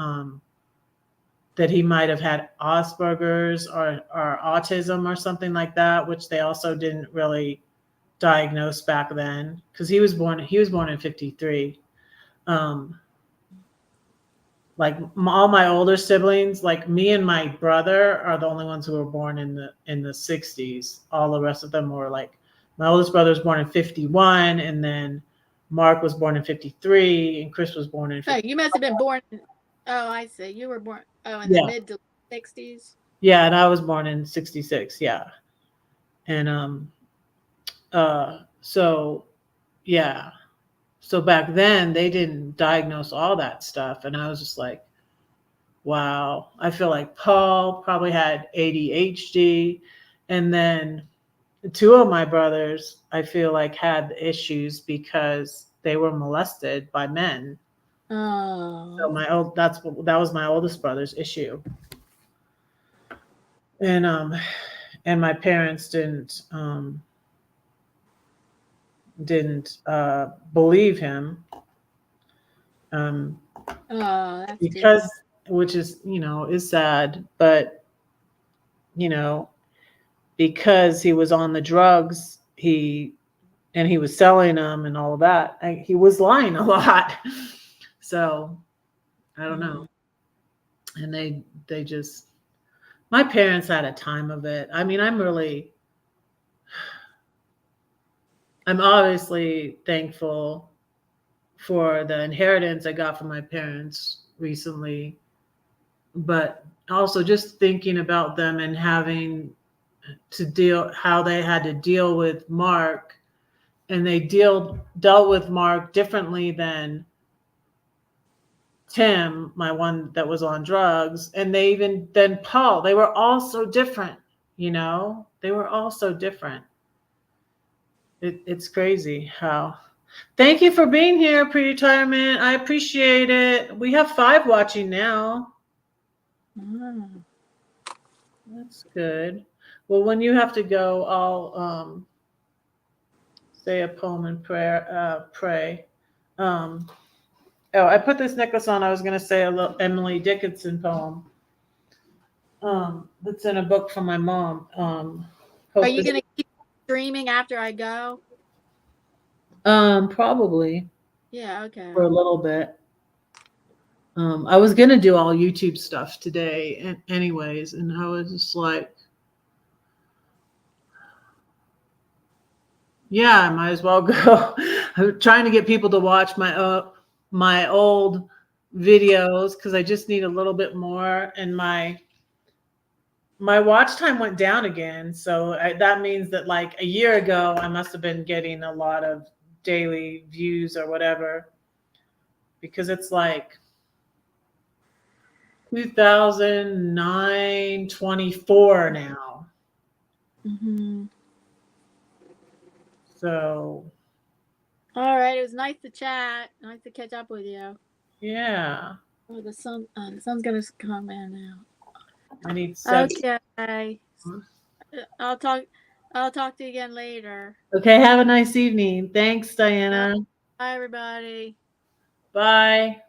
he might have had Asperger's or autism or something like that, which they also didn't really diagnose back then, because he was born in 53. Um, like all my older siblings, like me and my brother are the only ones who were born in the 60s. All the rest of them were like, my oldest brother was born in 51, and then Mark was born in 53, and Chris was born in Oh, 50. you must have been born. Oh, I see. You were born. Oh, in the Yeah. mid to 60s. Yeah, and I was born in 66. Yeah. And so yeah. So back then they didn't diagnose all that stuff, and I was just like, wow. I feel like Paul probably had ADHD, and then two of my brothers I feel like had issues because they were molested by men. So Oh. that was my oldest brother's issue. And my parents didn't believe him, um Oh, that's too because, bad. which is sad, but you know because he was on the drugs, he was selling them and all of that. He was lying a lot. So I don't Mm. know. And they just, my parents had a time of it. I mean, I'm obviously thankful for the inheritance I got from my parents recently, but also just thinking about them and having to how they had to deal with Mark, and they dealt with Mark differently than Tim, my one that was on drugs, and then Paul, they were all so different, they were all so different. It's crazy how. Thank you for being here, pre-retirement. I appreciate it. We have 5 watching now. That's good. Well, when you have to go, I'll say a poem and pray. I put this necklace on. I was going to say a little Emily Dickinson poem. That's in a book from my mom. Are you going to keep streaming after I go? Probably. Yeah, okay. For a little bit. I was gonna do all YouTube stuff today, anyways, and I was just like, yeah, I might as well go. I'm trying to get people to watch my old videos because I just need a little bit more, and my watch time went down again. So that means that like a year ago, I must have been getting a lot of daily views or whatever, because it's like 2009, 24 now. Mm-hmm. So. All right. It was nice to chat. Nice to catch up with you. Yeah. Oh, the sun's going to come in now. I need 7. Okay. I'll talk to you again later. Okay. Have a nice evening. Thanks, Diana. Bye, everybody. Bye.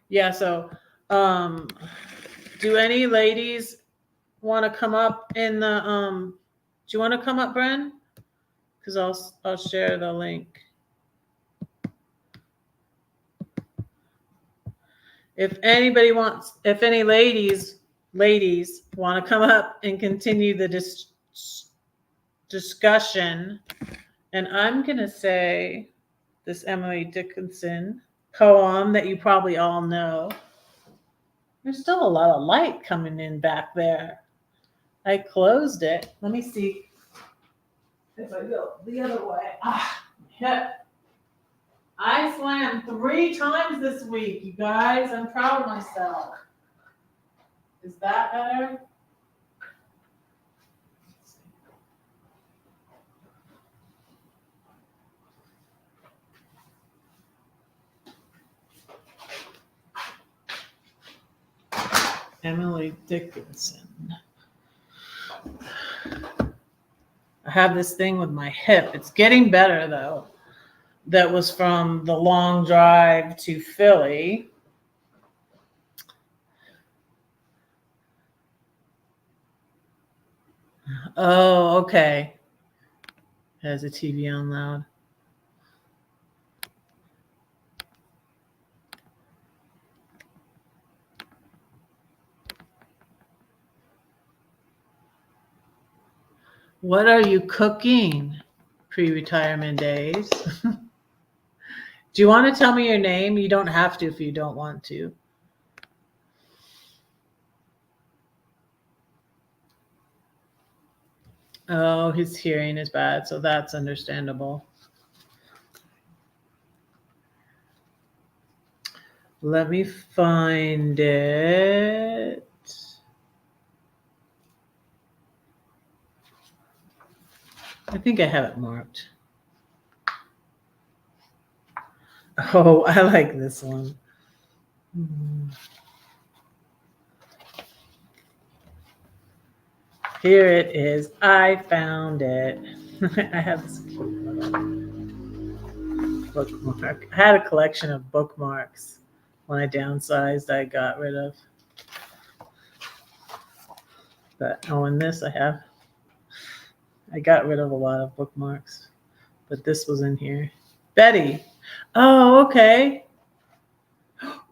Yeah. So, do any ladies want to come up in the do you want to come up, Bren? Because I'll share the link. If any ladies want to come up and continue the discussion, and I'm gonna say this Emily Dickinson poem that you probably all know. There's still a lot of light coming in back there. I closed it. Let me see if I go the other way. Hip. I swam 3 times this week, you guys. I'm proud of myself. Is that better? Emily Dickinson. I have this thing with my hip. It's getting better, though. That was from the long drive to Philly. Oh, okay. Has a TV on loud. What are you cooking? Pre-retirement days. Do you want to tell me your name? You don't have to if you don't want to. Oh, his hearing is bad, so that's understandable. Let me find it. I think I have it marked. Oh, I like this one. Here it is. I found it. I have this bookmark. I had a collection of bookmarks when I downsized. I got rid of. But in this I got rid of a lot of bookmarks, but this was in here. Betty. Oh, okay.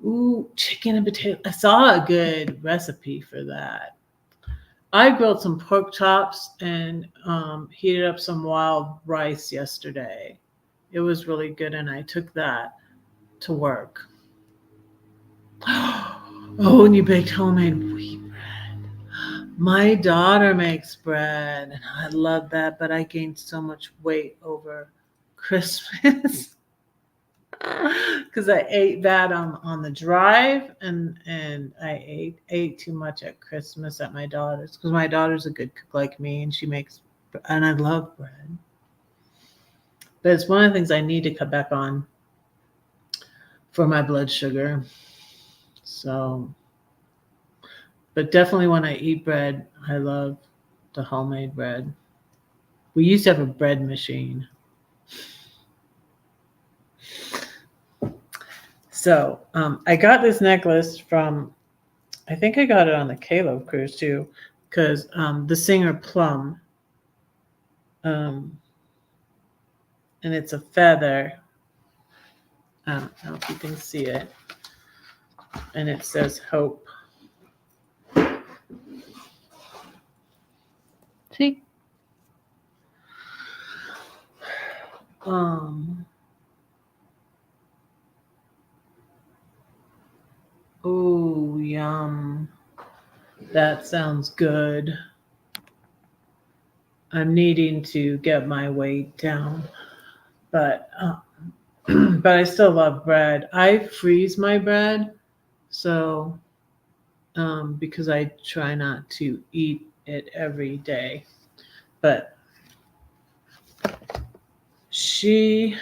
Ooh, chicken and potato. I saw a good recipe for that. I grilled some pork chops and heated up some wild rice yesterday. It was really good, and I took that to work. Oh, and you baked homemade wheat bread. My daughter makes bread, and I love that, but I gained so much weight over Christmas because I ate that on the drive, and I ate too much at Christmas at my daughter's because my daughter's a good cook like me, and she makes, and I love bread. But it's one of the things I need to cut back on for my blood sugar. So, but definitely when I eat bread, I love the homemade bread. We used to have a bread machine. So I got this necklace from, I think I got it on the Caleb cruise too, because the singer Plum, um, and it's a feather. I don't know if you can see it. And it says hope. See? Oh, yum. That sounds good. I'm needing to get my weight down, but but I still love bread. I freeze my bread, so because I try not to eat it every day. But she,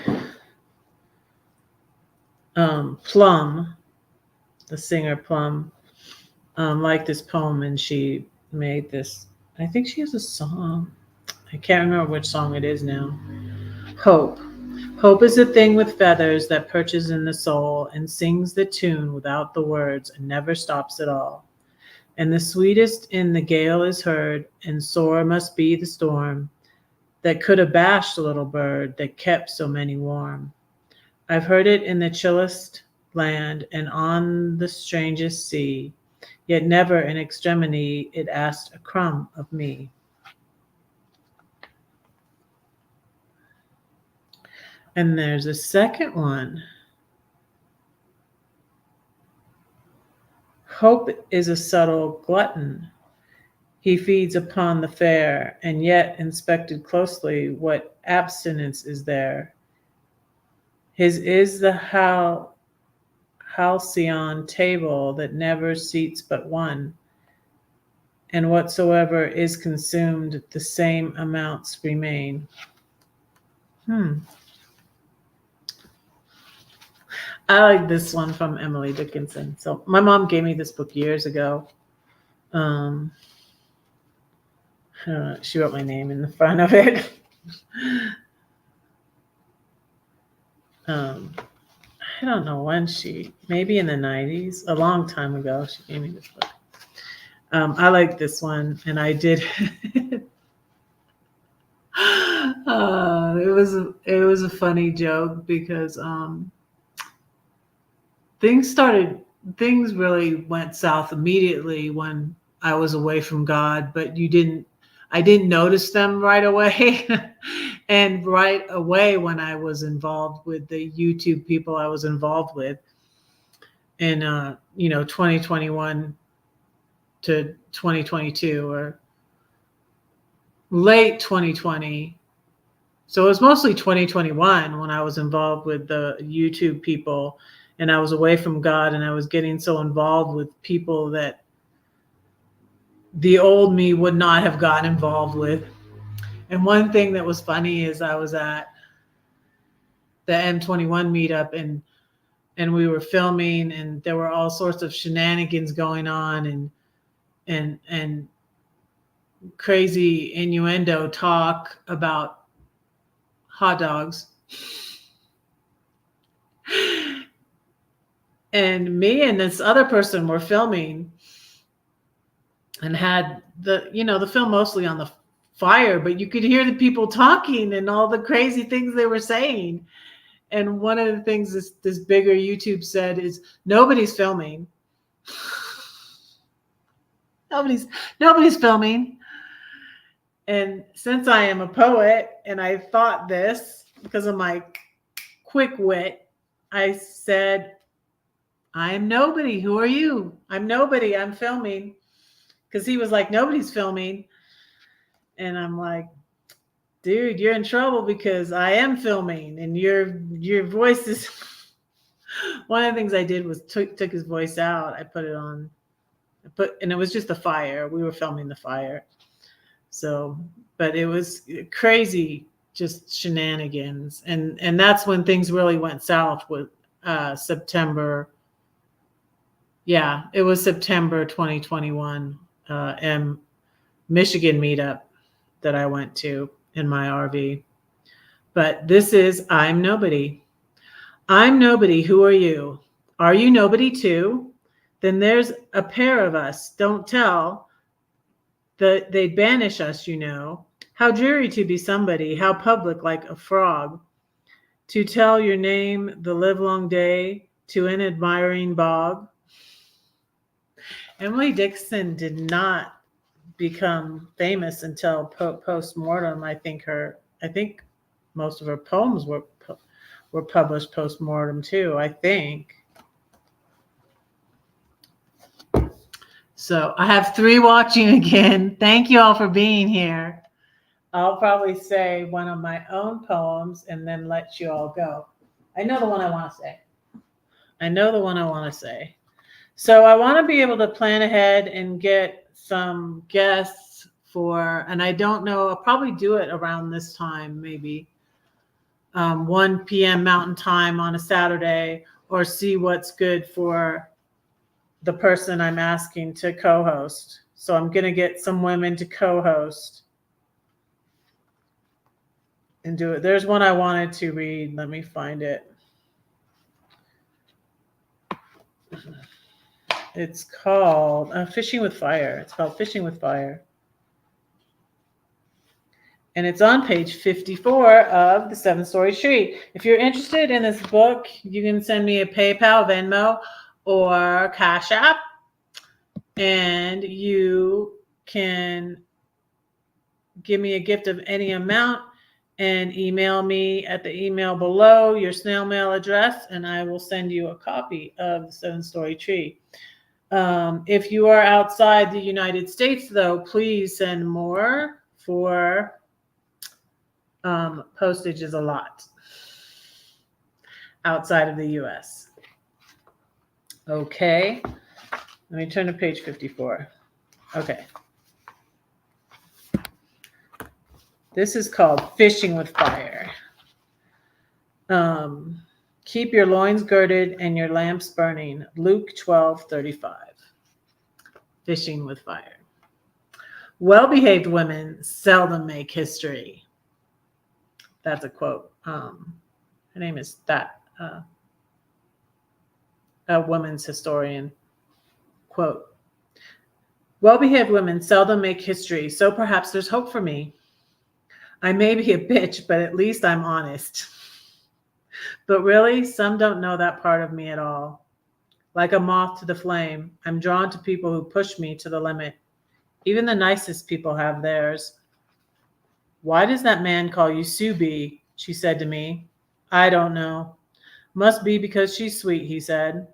Plum, the singer Plum, liked this poem, and she made this. I think she has a song. I can't remember which song it is now. Hope. Hope is a thing with feathers that perches in the soul and sings the tune without the words and never stops at all. And the sweetest in the gale is heard, and sore must be the storm that could abash the little bird that kept so many warm. I've heard it in the chillest land and on the strangest sea, yet never in extremity it asked a crumb of me. And there's a second one. Hope is a subtle glutton. He feeds upon the fair, and yet inspected closely, what abstinence is there? His is the halcyon table that never seats but one, and whatsoever is consumed, the same amounts remain. I like this one from Emily Dickinson. So my mom gave me this book years ago. Um, I don't know, she wrote my name in the front of it. I don't know when maybe in the 90s, a long time ago, she gave me this book. I like this one, and I did. It was a funny joke because things really went south immediately when I was away from God, but I didn't notice them right away. And right away when I was involved with the YouTube people I was involved with in 2021 to 2022 or late 2020. So it was mostly 2021 when I was involved with the YouTube people, and I was away from God, and I was getting so involved with people that the old me would not have gotten involved with. And one thing that was funny is I was at the M21 meetup, and we were filming, and there were all sorts of shenanigans going on, and crazy innuendo talk about hot dogs. And me and this other person were filming and had the film mostly on the fire, but you could hear the people talking and all the crazy things they were saying. And one of the things this bigger YouTube said is nobody's filming. nobody's filming. And since I am a poet and I thought this because of my quick wit, I said, I am nobody. Who are you? I'm nobody. I'm filming. because he was like, nobody's filming. And I'm like, dude, you're in trouble because I am filming and your voice is. One of the things I did was took his voice out. I put it on, and it was just the fire. We were filming the fire. So, but it was crazy, just shenanigans. And that's when things really went south with September. Yeah, it was September 2021 and Michigan meetup that I went to in my RV. But this is I'm Nobody. I'm nobody. Who are you? Are you nobody too? Then there's a pair of us. Don't tell. They'd banish us, you know. How dreary to be somebody. How public like a frog. To tell your name the livelong day to an admiring bog. Emily Dickinson did not become famous until post-mortem. I think most of her poems were published post-mortem too, I think. So I have 3 watching again. Thank you all for being here. I'll probably say one of my own poems and then let you all go. I know the one I want to say. So I want to be able to plan ahead and get some guests and I don't know, I'll probably do it around this time, maybe 1 p.m. Mountain Time on a Saturday, or see what's good for the person I'm asking to co-host. So I'm going to get some women to co-host and do it. There's one I wanted to read. Let me find it. It's called Fishing with Fire. It's called Fishing with Fire. And it's on page 54 of the 7-Story Tree. If you're interested in this book, you can send me a PayPal, Venmo, or Cash App. And you can give me a gift of any amount and email me at the email below your snail mail address, and I will send you a copy of the 7-Story Tree. If you are outside the United States, though, please send more, for postage is a lot outside of the US. Okay, let me turn to page 54. Okay. This is called Fishing with Fire. Keep your loins girded and your lamps burning. Luke 12:35. Fishing with fire. Well-behaved women seldom make history. That's a quote. Her name is a women's historian. Quote, well-behaved women seldom make history, so perhaps there's hope for me. I may be a bitch, but at least I'm honest. But really, some don't know that part of me at all. Like a moth to the flame, I'm drawn to people who push me to the limit. Even the nicest people have theirs. Why does that man call you Subi? She said to me. I don't know. Must be because she's sweet, he said.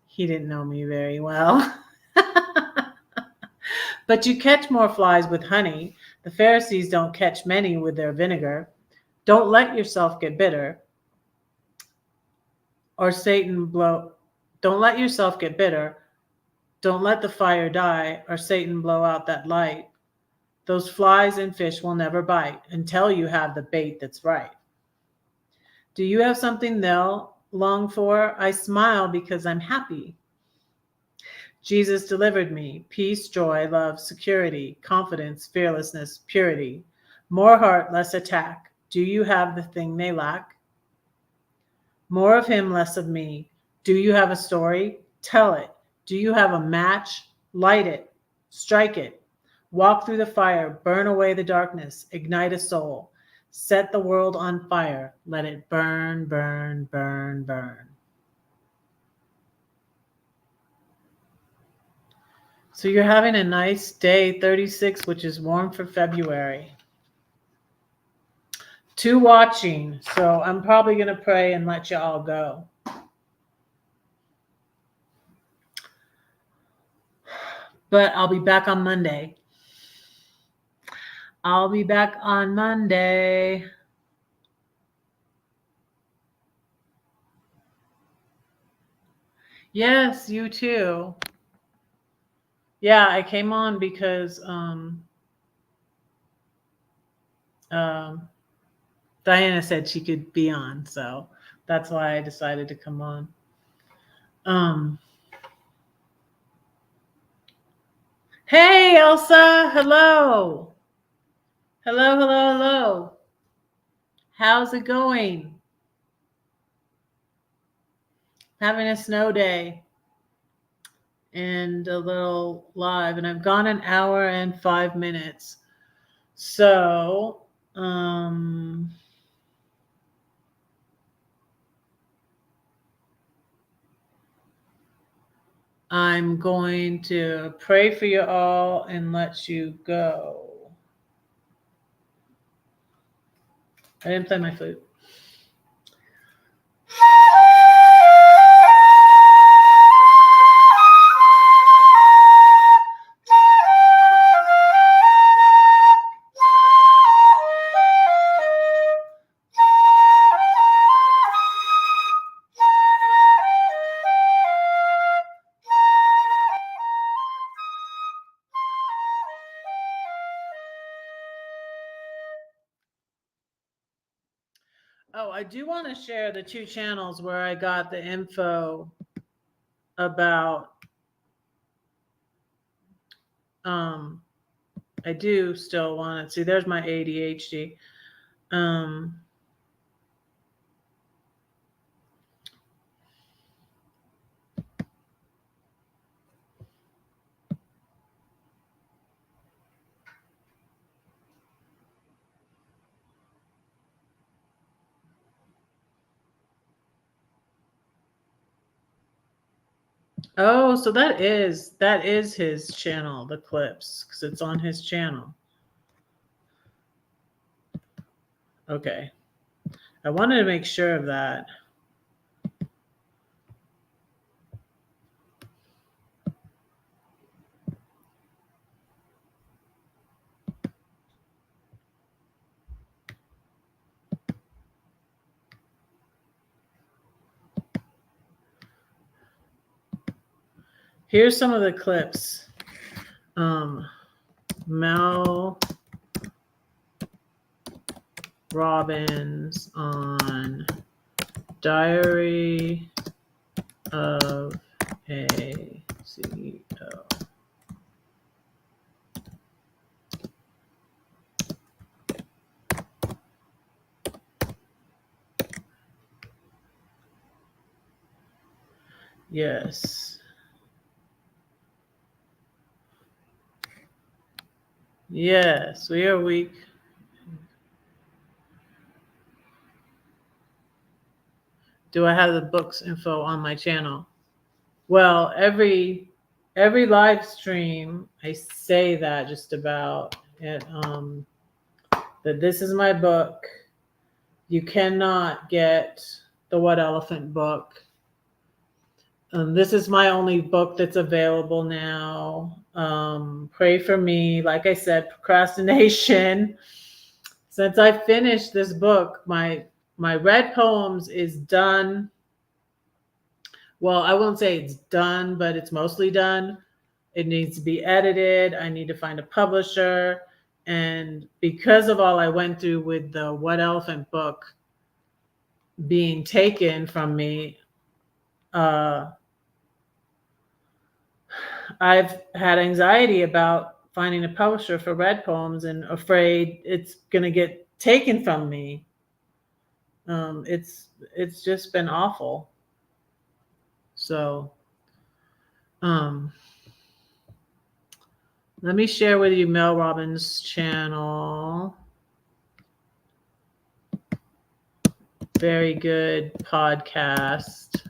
He didn't know me very well. But you catch more flies with honey. The Pharisees don't catch many with their vinegar. Don't let yourself get bitter. Or Satan blow. Don't let yourself get bitter. Don't let the fire die, or Satan blow out that light. Those flies and fish will never bite until you have the bait that's right. Do you have something they'll long for? I smile because I'm happy. Jesus delivered me peace, joy, love, security, confidence, fearlessness, purity. More heart, less attack. Do you have the thing they lack? More of him, less of me. Do you have a story? Tell it. Do you have a match? Light it. Strike it. Walk through the fire. Burn away the darkness. Ignite a soul. Set the world on fire. Let it burn, burn, burn, burn. So you're having a nice day, 36, which is warm for February. 2 watching, so I'm probably going to pray and let you all go. But I'll be back on Monday. I'll be back on Monday. Yes, you too. Yeah, I came on because Diana said she could be on, so that's why I decided to come on. Hey, Elsa, hello. Hello, hello, hello. How's it going? Having a snow day and a little live, and I've gone an hour and 5 minutes. So, I'm going to pray for you all and let you go. I didn't play my flute. Oh, I do want to share the 2 channels where I got the info about I do still want to see. There's my ADHD. Oh, so that is his channel, the clips, because it's on his channel. Okay. I wanted to make sure of that. Here's some of the clips. Mel Robbins on Diary of a CEO. Yes. Yes, we are weak. Do I have the books info on my channel? Well, every live stream I say that just about it, that this is my book. You cannot get the What Elephant book. This is my only book that's available now. Pray for me. Like I said, procrastination. Since I finished this book, my read poems is done. Well, I won't say it's done, but it's mostly done. It needs to be edited. I need to find a publisher. And because of all I went through with the What Elephant book being taken from me, I've had anxiety about finding a publisher for Red Poems and afraid it's going to get taken from me. It's just been awful. So, let me share with you Mel Robbins' channel. Very good podcast.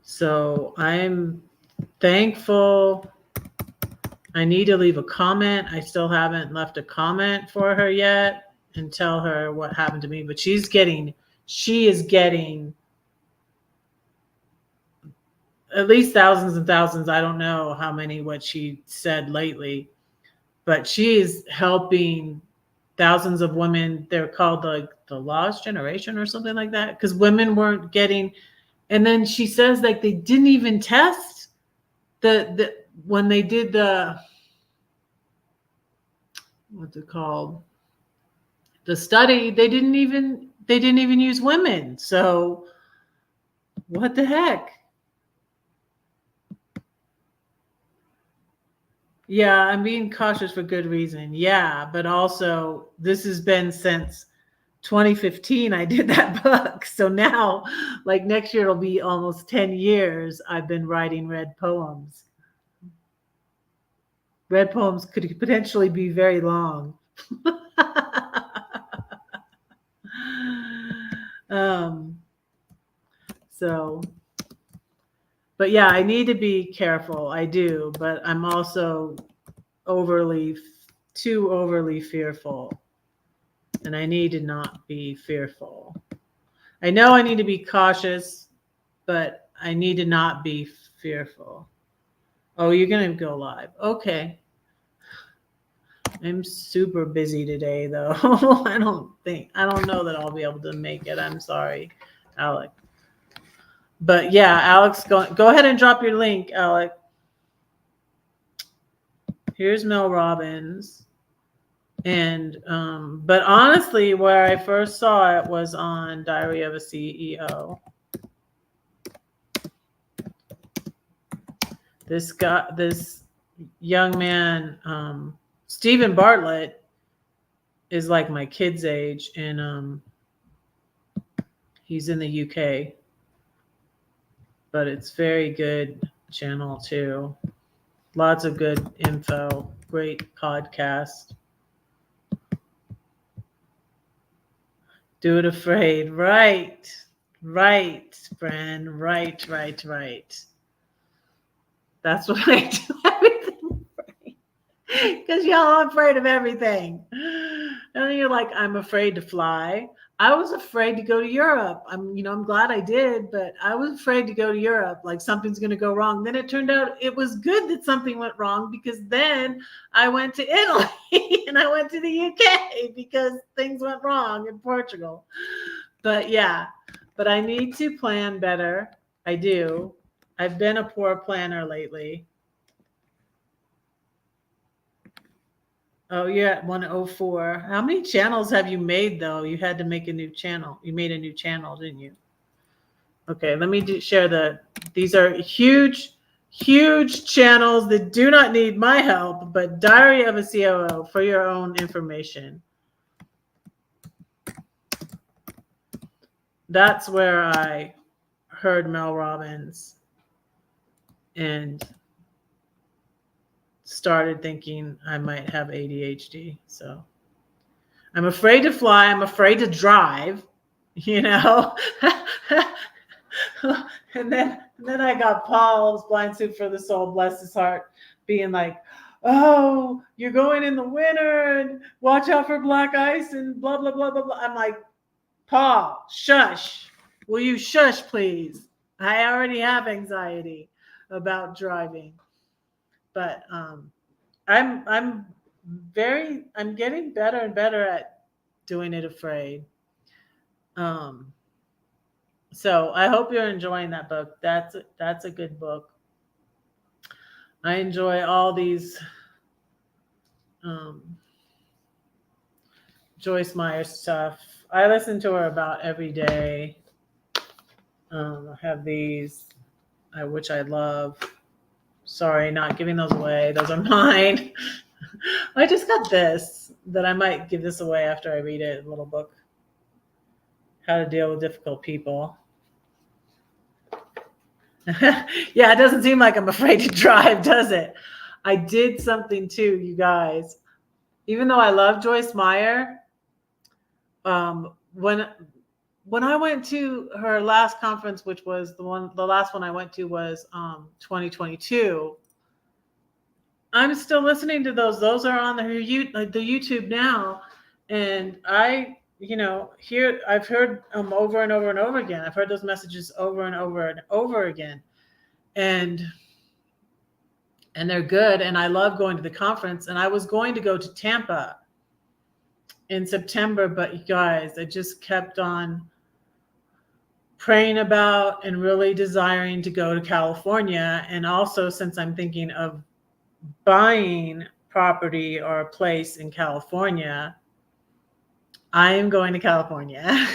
So I'm thankful. I need to leave a comment. I still haven't left a comment for her yet and tell her what happened to me, but she is getting at least thousands and thousands. I don't know how many, what she said lately, but she is helping thousands of women. They're called like the lost generation or something like that, because women weren't getting. And then she says like they didn't even test the when they did the, what's it called, the study, they didn't even use women. So what the heck? Yeah, I'm being cautious for good reason. Yeah, but also this has been since 2015 I did that book. So now, like next year it'll be almost 10 years I've been writing red poems. Red poems could potentially be very long. um so, but yeah, I need to be careful. I do, but I'm also overly too overly fearful, and I need to not be fearful. I know I need to be cautious, but I need to not be fearful. Oh, you're going to go live. Okay. I'm super busy today though. I don't know that I'll be able to make it. I'm sorry, Alec. But yeah, Alex, go ahead and drop your link, Alec. Here's Mel Robbins. And but honestly, where I first saw it was on Diary of a CEO. This young man, Stephen Bartlett, is like my kid's age, and he's in the UK. But it's very good channel too. Lots of good info. Great podcast. Do it afraid. Right. Right, Bren. Right. That's what I do everything afraid. Because y'all are afraid of everything. And then you're like, I'm afraid to fly. I was afraid to go to Europe. I'm glad I did, but I was afraid to go to Europe. Like something's going to go wrong. Then it turned out it was good that something went wrong, because then I went to Italy and I went to the UK because things went wrong in Portugal. But yeah, but I need to plan better. I do. I've been a poor planner lately. Oh, you're at 104. How many channels have you made, though? You had to make a new channel. You made a new channel, didn't you? Okay, let me share these are huge, huge channels that do not need my help, but Diary of a COO for your own information. That's where I heard Mel Robbins and started thinking I might have ADHD. So I'm afraid to fly. I'm afraid to drive, and then I got Paul's Blind Soup for the Soul, bless his heart, being like, oh, you're going in the winter and watch out for black ice and blah, blah, blah, blah, blah. I'm like, Paul, shush. Will you shush, please? I already have anxiety about driving. But I'm getting better and better at doing it afraid. So I hope you're enjoying that book. That's a good book. I enjoy all these Joyce Meyer stuff. I listen to her about every day. I have these, which I love. Sorry, not giving those away. Those are mine. I just got this that I might give this away after I read it. A little book. How to Deal with Difficult People. Yeah, it doesn't seem like I'm afraid to drive, does it? I did something too, you guys. Even though I love Joyce Meyer, when I went to her last conference, which was the last one I went to was 2022. I'm still listening to those. Those are on the YouTube now, and I've heard them over and over and over again. I've heard those messages over and over and over again. and they're good. And I love going to the conference. And I was going to go to Tampa in September, but you guys, I just kept on praying about and really desiring to go to California. And also, since I'm thinking of buying property or a place in California, I am going to California.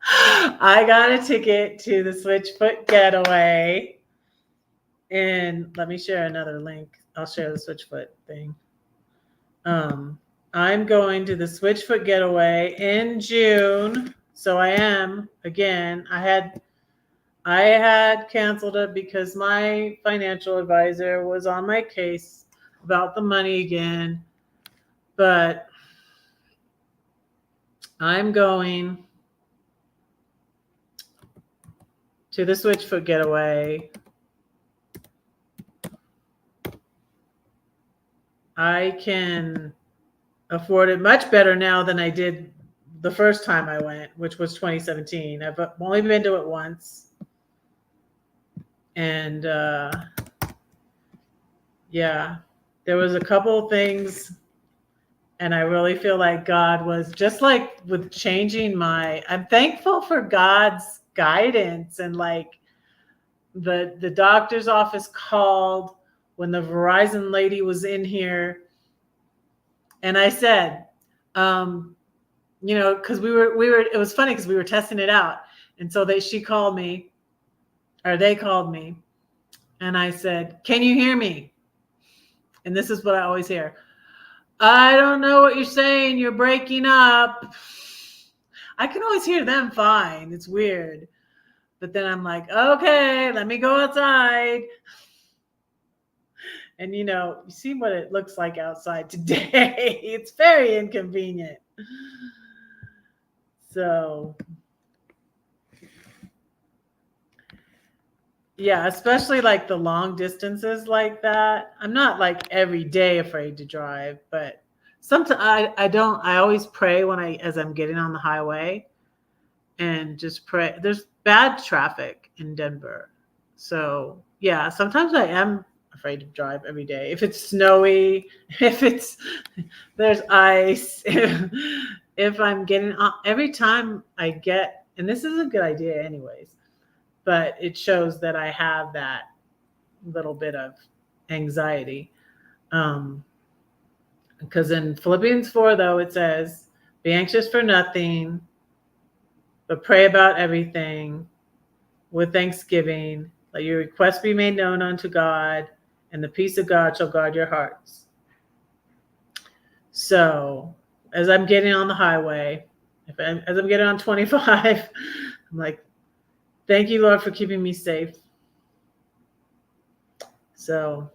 I got a ticket to the Switchfoot Getaway. And let me share another link. I'll share the Switchfoot thing. I'm going to the Switchfoot Getaway in June. So I am again. I had canceled it because my financial advisor was on my case about the money again. But I'm going to the Switchfoot Getaway. I can afford it much better now than I did the first time I went, which was 2017. I've only been to it once. And yeah, there was a couple things, and I really feel like God was just like with changing I'm thankful for God's guidance. And like the doctor's office called when the Verizon lady was in here, and I said, because we were it was funny because we were testing it out, and so they called me, and I said, "Can you hear me?" And this is what I always hear: "I don't know what you're saying. You're breaking up." I can always hear them fine. It's weird. But then I'm like, okay, let me go outside. And you see what it looks like outside today. It's very inconvenient. So, yeah, especially like the long distances like that. I'm not like every day afraid to drive, but sometimes I always pray as I'm getting on the highway, and just pray. There's bad traffic in Denver. So yeah, sometimes I am afraid to drive every day. If it's snowy, if there's ice, if I'm getting every time I get, and this is a good idea anyways, but it shows that I have that little bit of anxiety. Because in Philippians 4, though, it says, "Be anxious for nothing, but pray about everything with thanksgiving. Let your requests be made known unto God, and the peace of God shall guard your hearts." So as I'm getting on the highway, as I'm getting on 25, I'm like, thank you, Lord, for keeping me safe. So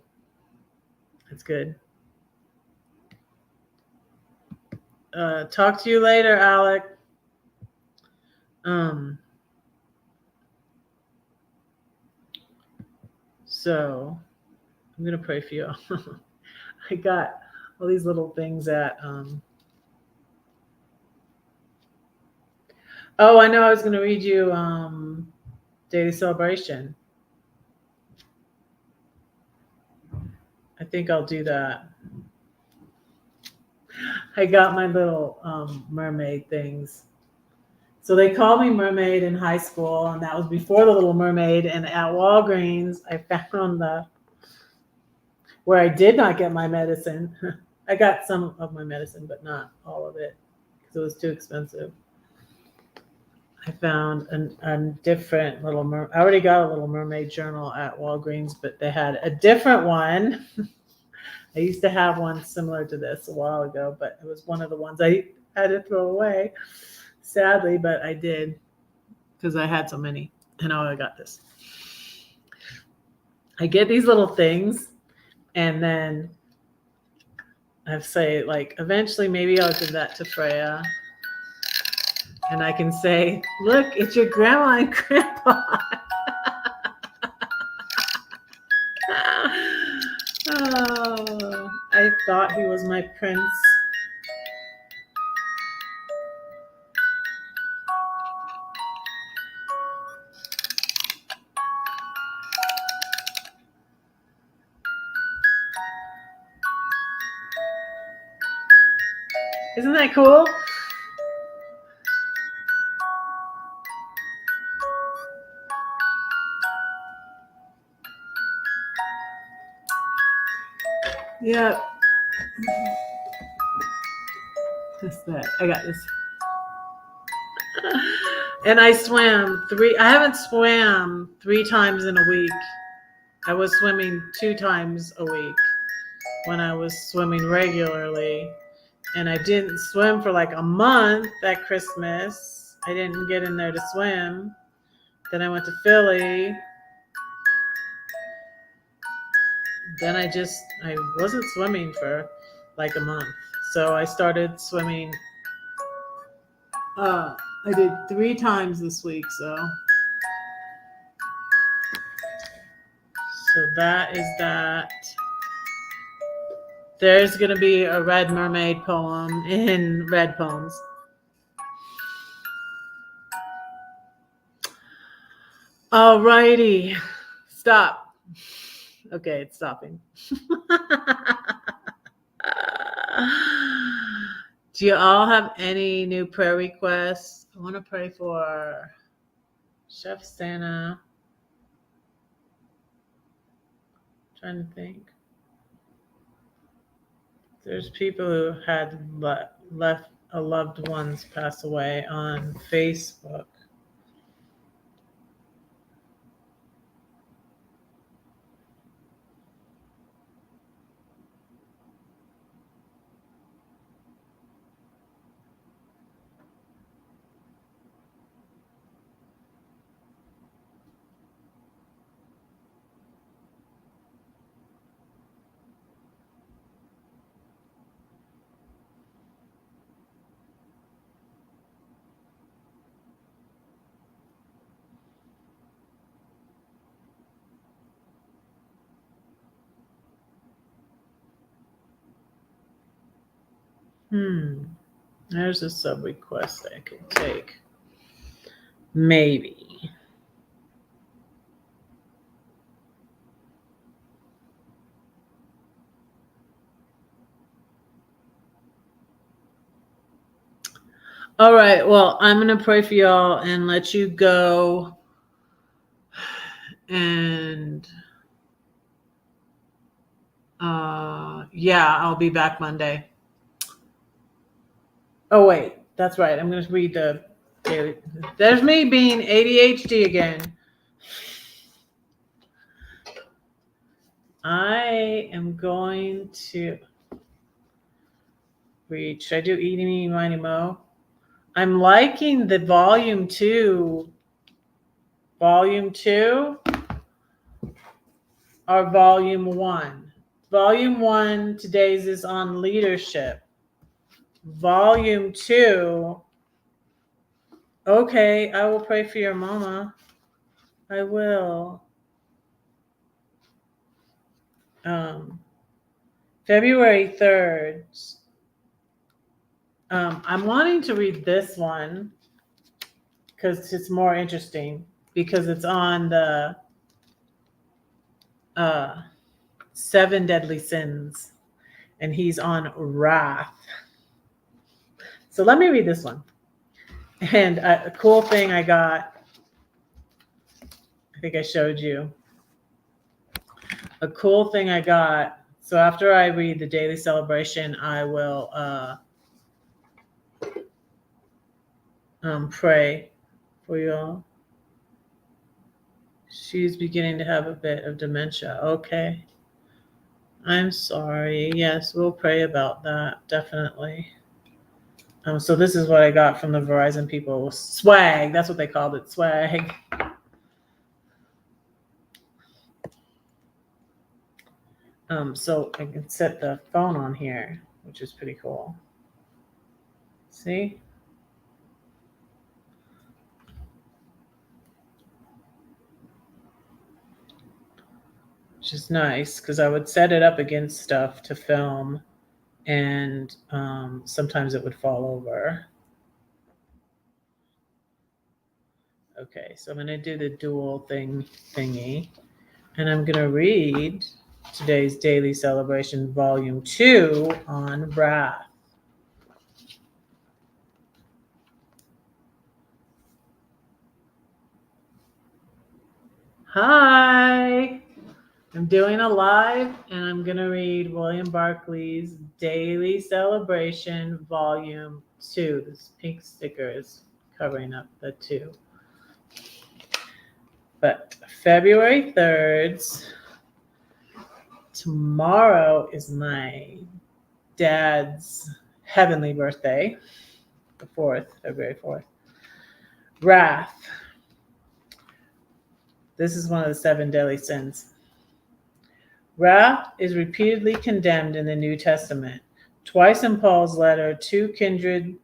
it's good. Talk to you later, Alec. So I'm going to pray for you. I got all these little things at, I know I was going to read you Daily Celebration. I think I'll do that. I got my little mermaid things. So they called me mermaid in high school, and that was before the Little Mermaid. And at Walgreens, I found where I did not get my medicine. I got some of my medicine, but not all of it because it was too expensive. I found a different I already got a Little Mermaid journal at Walgreens, but they had a different one. I used to have one similar to this a while ago, but it was one of the ones I had to throw away, sadly, but I did because I had so many. And now I got this. I get these little things, and then I say, like, eventually maybe I'll give that to Freya. And I can say, look, it's your grandma and grandpa. Oh, I thought he was my prince. Isn't that cool? Yeah. That's that. I got this. And I swam I haven't swam 3 times in a week. I was swimming 2 times a week when I was swimming regularly. And I didn't swim for like a month at Christmas. I didn't get in there to swim. Then I went to Philly. Then I wasn't swimming for like a month. So I started swimming. I did 3 times this week. So that is that. There's going to be a Red Mermaid poem in Red Poems. Alrighty. Stop. Okay, it's stopping. Do you all have any new prayer requests? I want to pray for Chef Santa. I'm trying to think. There's people who had left a loved ones pass away on Facebook. There's a sub request I could take. Maybe. All right. Well, I'm going to pray for y'all and let you go. And yeah, I'll be back Monday. Oh, wait. That's right. I'm going to read the daily. There's me being ADHD again. I am going to read. Should I do Eating, Meeny, Miny, Mo? I'm liking the volume 2. Volume 2 or volume 1? Volume 1, today's is on leadership. Volume 2, okay, I will pray for your mama. I will. February 3rd. I'm wanting to read this one because it's more interesting because it's on the 7 deadly sins and he's on wrath. So let me read this one. And a cool thing I got, I think I showed you. A cool thing I got. So after I read the daily celebration, I will pray for you all. She's beginning to have a bit of dementia. Okay. I'm sorry. Yes, we'll pray about that. Definitely. So this is what I got from the Verizon people. Swag. That's what they called it. Swag. So I can set the phone on here, which is pretty cool. See? Which is nice because I would set it up against stuff to film and sometimes it would fall over. Okay, so I'm going to do the dual thingy and I'm going to read today's daily celebration, volume 2 on wrath. Hi. I'm doing a live and I'm going to read William Barclay's Daily Celebration Volume 2. This pink sticker is covering up the 2. But February 3rd, tomorrow is my dad's heavenly birthday, the 4th, February 4th. Wrath. This is one of the 7 deadly sins. Wrath is repeatedly condemned in the New Testament. Twice in Paul's letter, 2 kindred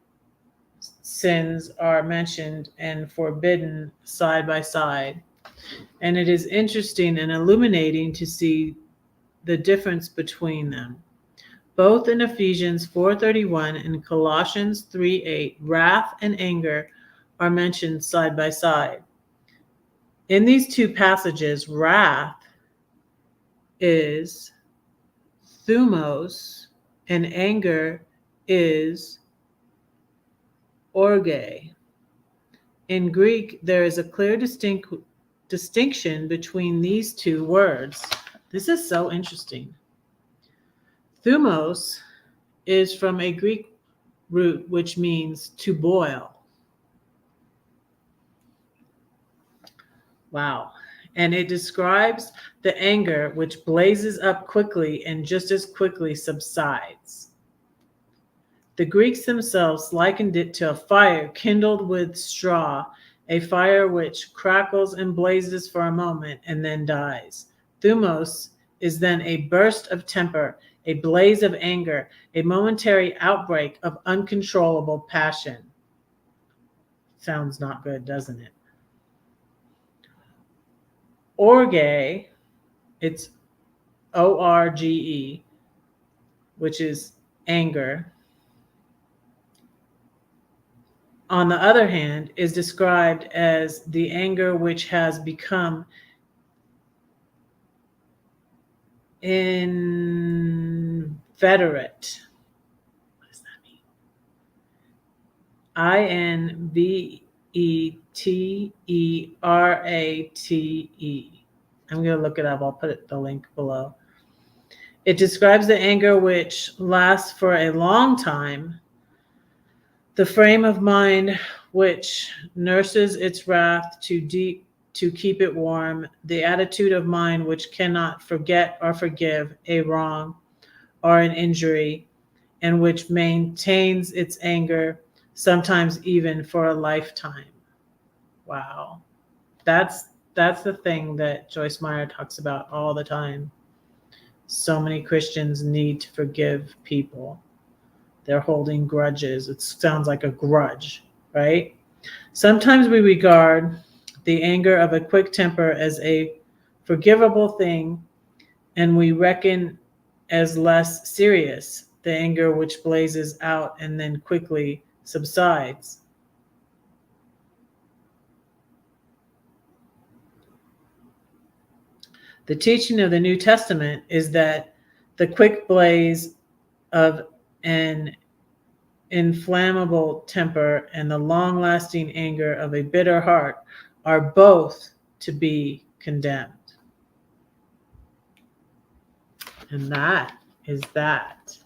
sins are mentioned and forbidden side by side. And it is interesting and illuminating to see the difference between them. Both in Ephesians 4:31 and Colossians 3:8, wrath and anger are mentioned side by side. In these 2 passages, wrath is thumos and anger is orge. In Greek, there is a clear distinction between these 2 words. This is so interesting. Thumos is from a Greek root which means to boil. Wow. And it describes the anger which blazes up quickly and just as quickly subsides. The Greeks themselves likened it to a fire kindled with straw, a fire which crackles and blazes for a moment and then dies. Thumos is then a burst of temper, a blaze of anger, a momentary outbreak of uncontrollable passion. Sounds not good, doesn't it? Orge, it's O-R-G-E, which is anger, on the other hand, is described as the anger which has become inveterate. What does that mean? Inveterate. I'm going to look it up. I'll put the link below. It describes the anger which lasts for a long time, the frame of mind which nurses its wrath to keep it warm, the attitude of mind which cannot forget or forgive a wrong or an injury, and which maintains its anger, sometimes even for a lifetime. Wow. That's the thing that Joyce Meyer talks about all the time. So many Christians need to forgive people. They're holding grudges. It sounds like a grudge, right? Sometimes we regard the anger of a quick temper as a forgivable thing, and we reckon as less serious the anger which blazes out and then quickly subsides. The teaching of the New Testament is that the quick blaze of an inflammable temper and the long-lasting anger of a bitter heart are both to be condemned. And that is that.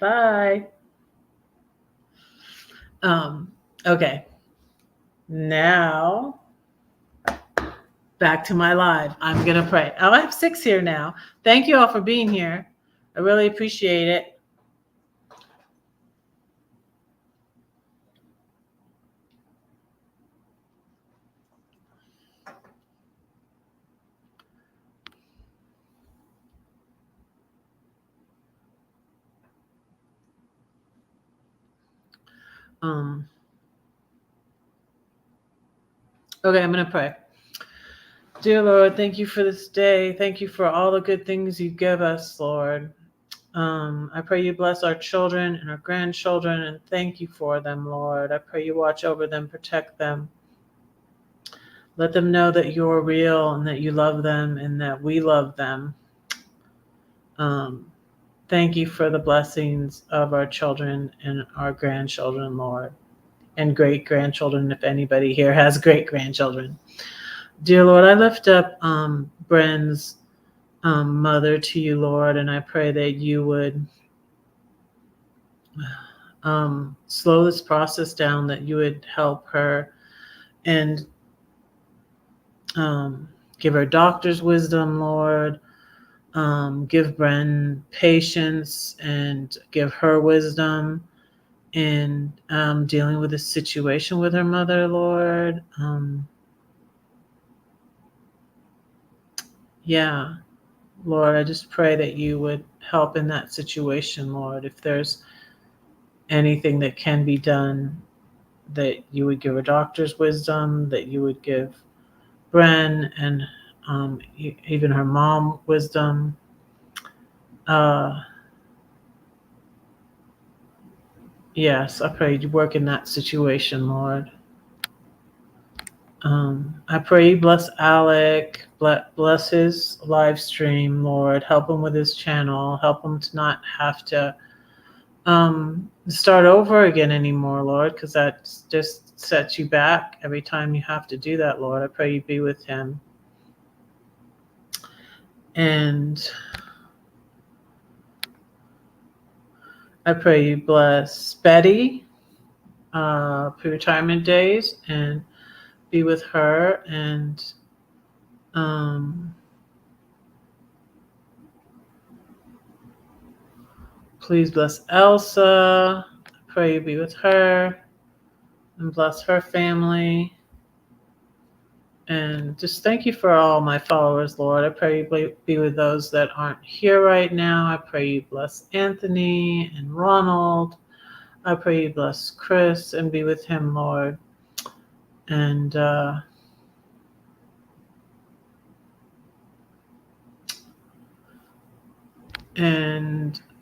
Bye. Okay. Now back to my live. I'm going to pray. Oh, I have 6 here now. Thank you all for being here. I really appreciate it. Okay, I'm going to pray. Dear Lord, thank you for this day. Thank you for all the good things you give us, Lord. I pray you bless our children and our grandchildren, and thank you for them, Lord. I pray you watch over them, protect them. Let them know that you're real and that you love them and that we love them. Thank you for the blessings of our children and our grandchildren, Lord, and great grandchildren, if anybody here has great grandchildren. Dear Lord, I lift up Bren's mother to you, Lord, and I pray that you would slow this process down, that you would help her and give her doctor's wisdom, Lord. Give Bren patience and give her wisdom in dealing with the situation with her mother, Lord. Yeah, Lord, I just pray that you would help in that situation, Lord. If there's anything that can be done, that you would give her doctor's wisdom, that you would give Bren and even her mom wisdom. Yes, I pray you work in that situation, Lord. I pray you bless Alec, bless his live stream, Lord. Help him with his channel. Help him to not have to start over again anymore, Lord, because that just sets you back every time you have to do that, Lord. I pray you be with him. And I pray you bless Betty pre-retirement days and be with her, and please bless Elsa. I pray you be with her and bless her family. And just thank you for all my followers, Lord. I pray you be with those that aren't here right now. I pray you bless Anthony and Ronald. I pray you bless Chris and be with him, Lord. And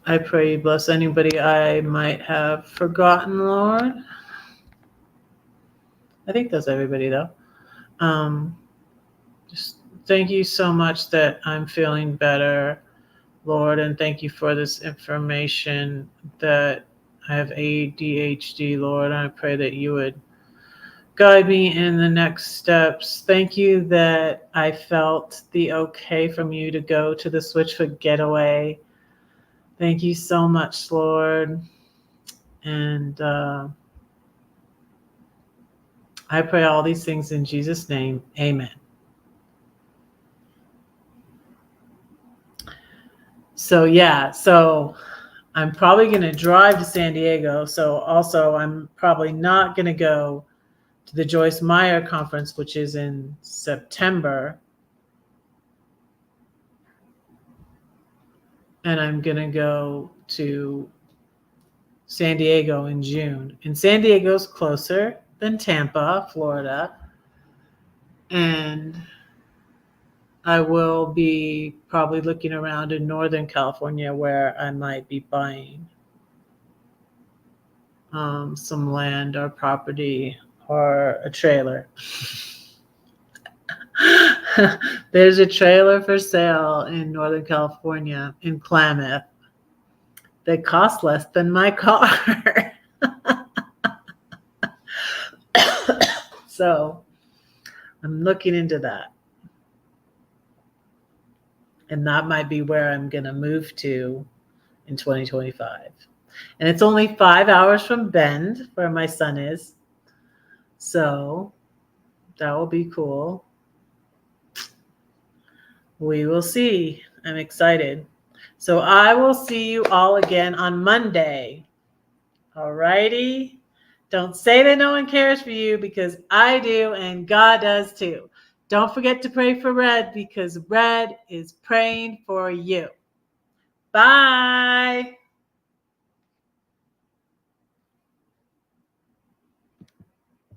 I pray you bless anybody I might have forgotten, Lord. I think that's everybody, though. Just thank you so much that I'm feeling better, Lord, and thank you for this information that I have ADHD, Lord. I pray that you would guide me in the next steps. Thank you that I felt the okay from you to go to the Switchfoot getaway. Thank you so much, Lord. And I pray all these things in Jesus' name. Amen. So I'm probably going to drive to San Diego. So also I'm probably not going to go to the Joyce Meyer conference, which is in September. And I'm going to go to San Diego in June. And San Diego's closer than Tampa, Florida. And I will be probably looking around in Northern California where I might be buying some land or property or a trailer. There's a trailer for sale in Northern California in Klamath that costs less than my car. So I'm looking into that. And that might be where I'm going to move to in 2025. And it's only 5 hours from Bend, where my son is. So that will be cool. We will see. I'm excited. So I will see you all again on Monday. All righty? Don't say that no one cares for you, because I do and God does too. Don't forget to pray for Red, because Red is praying for you. Bye.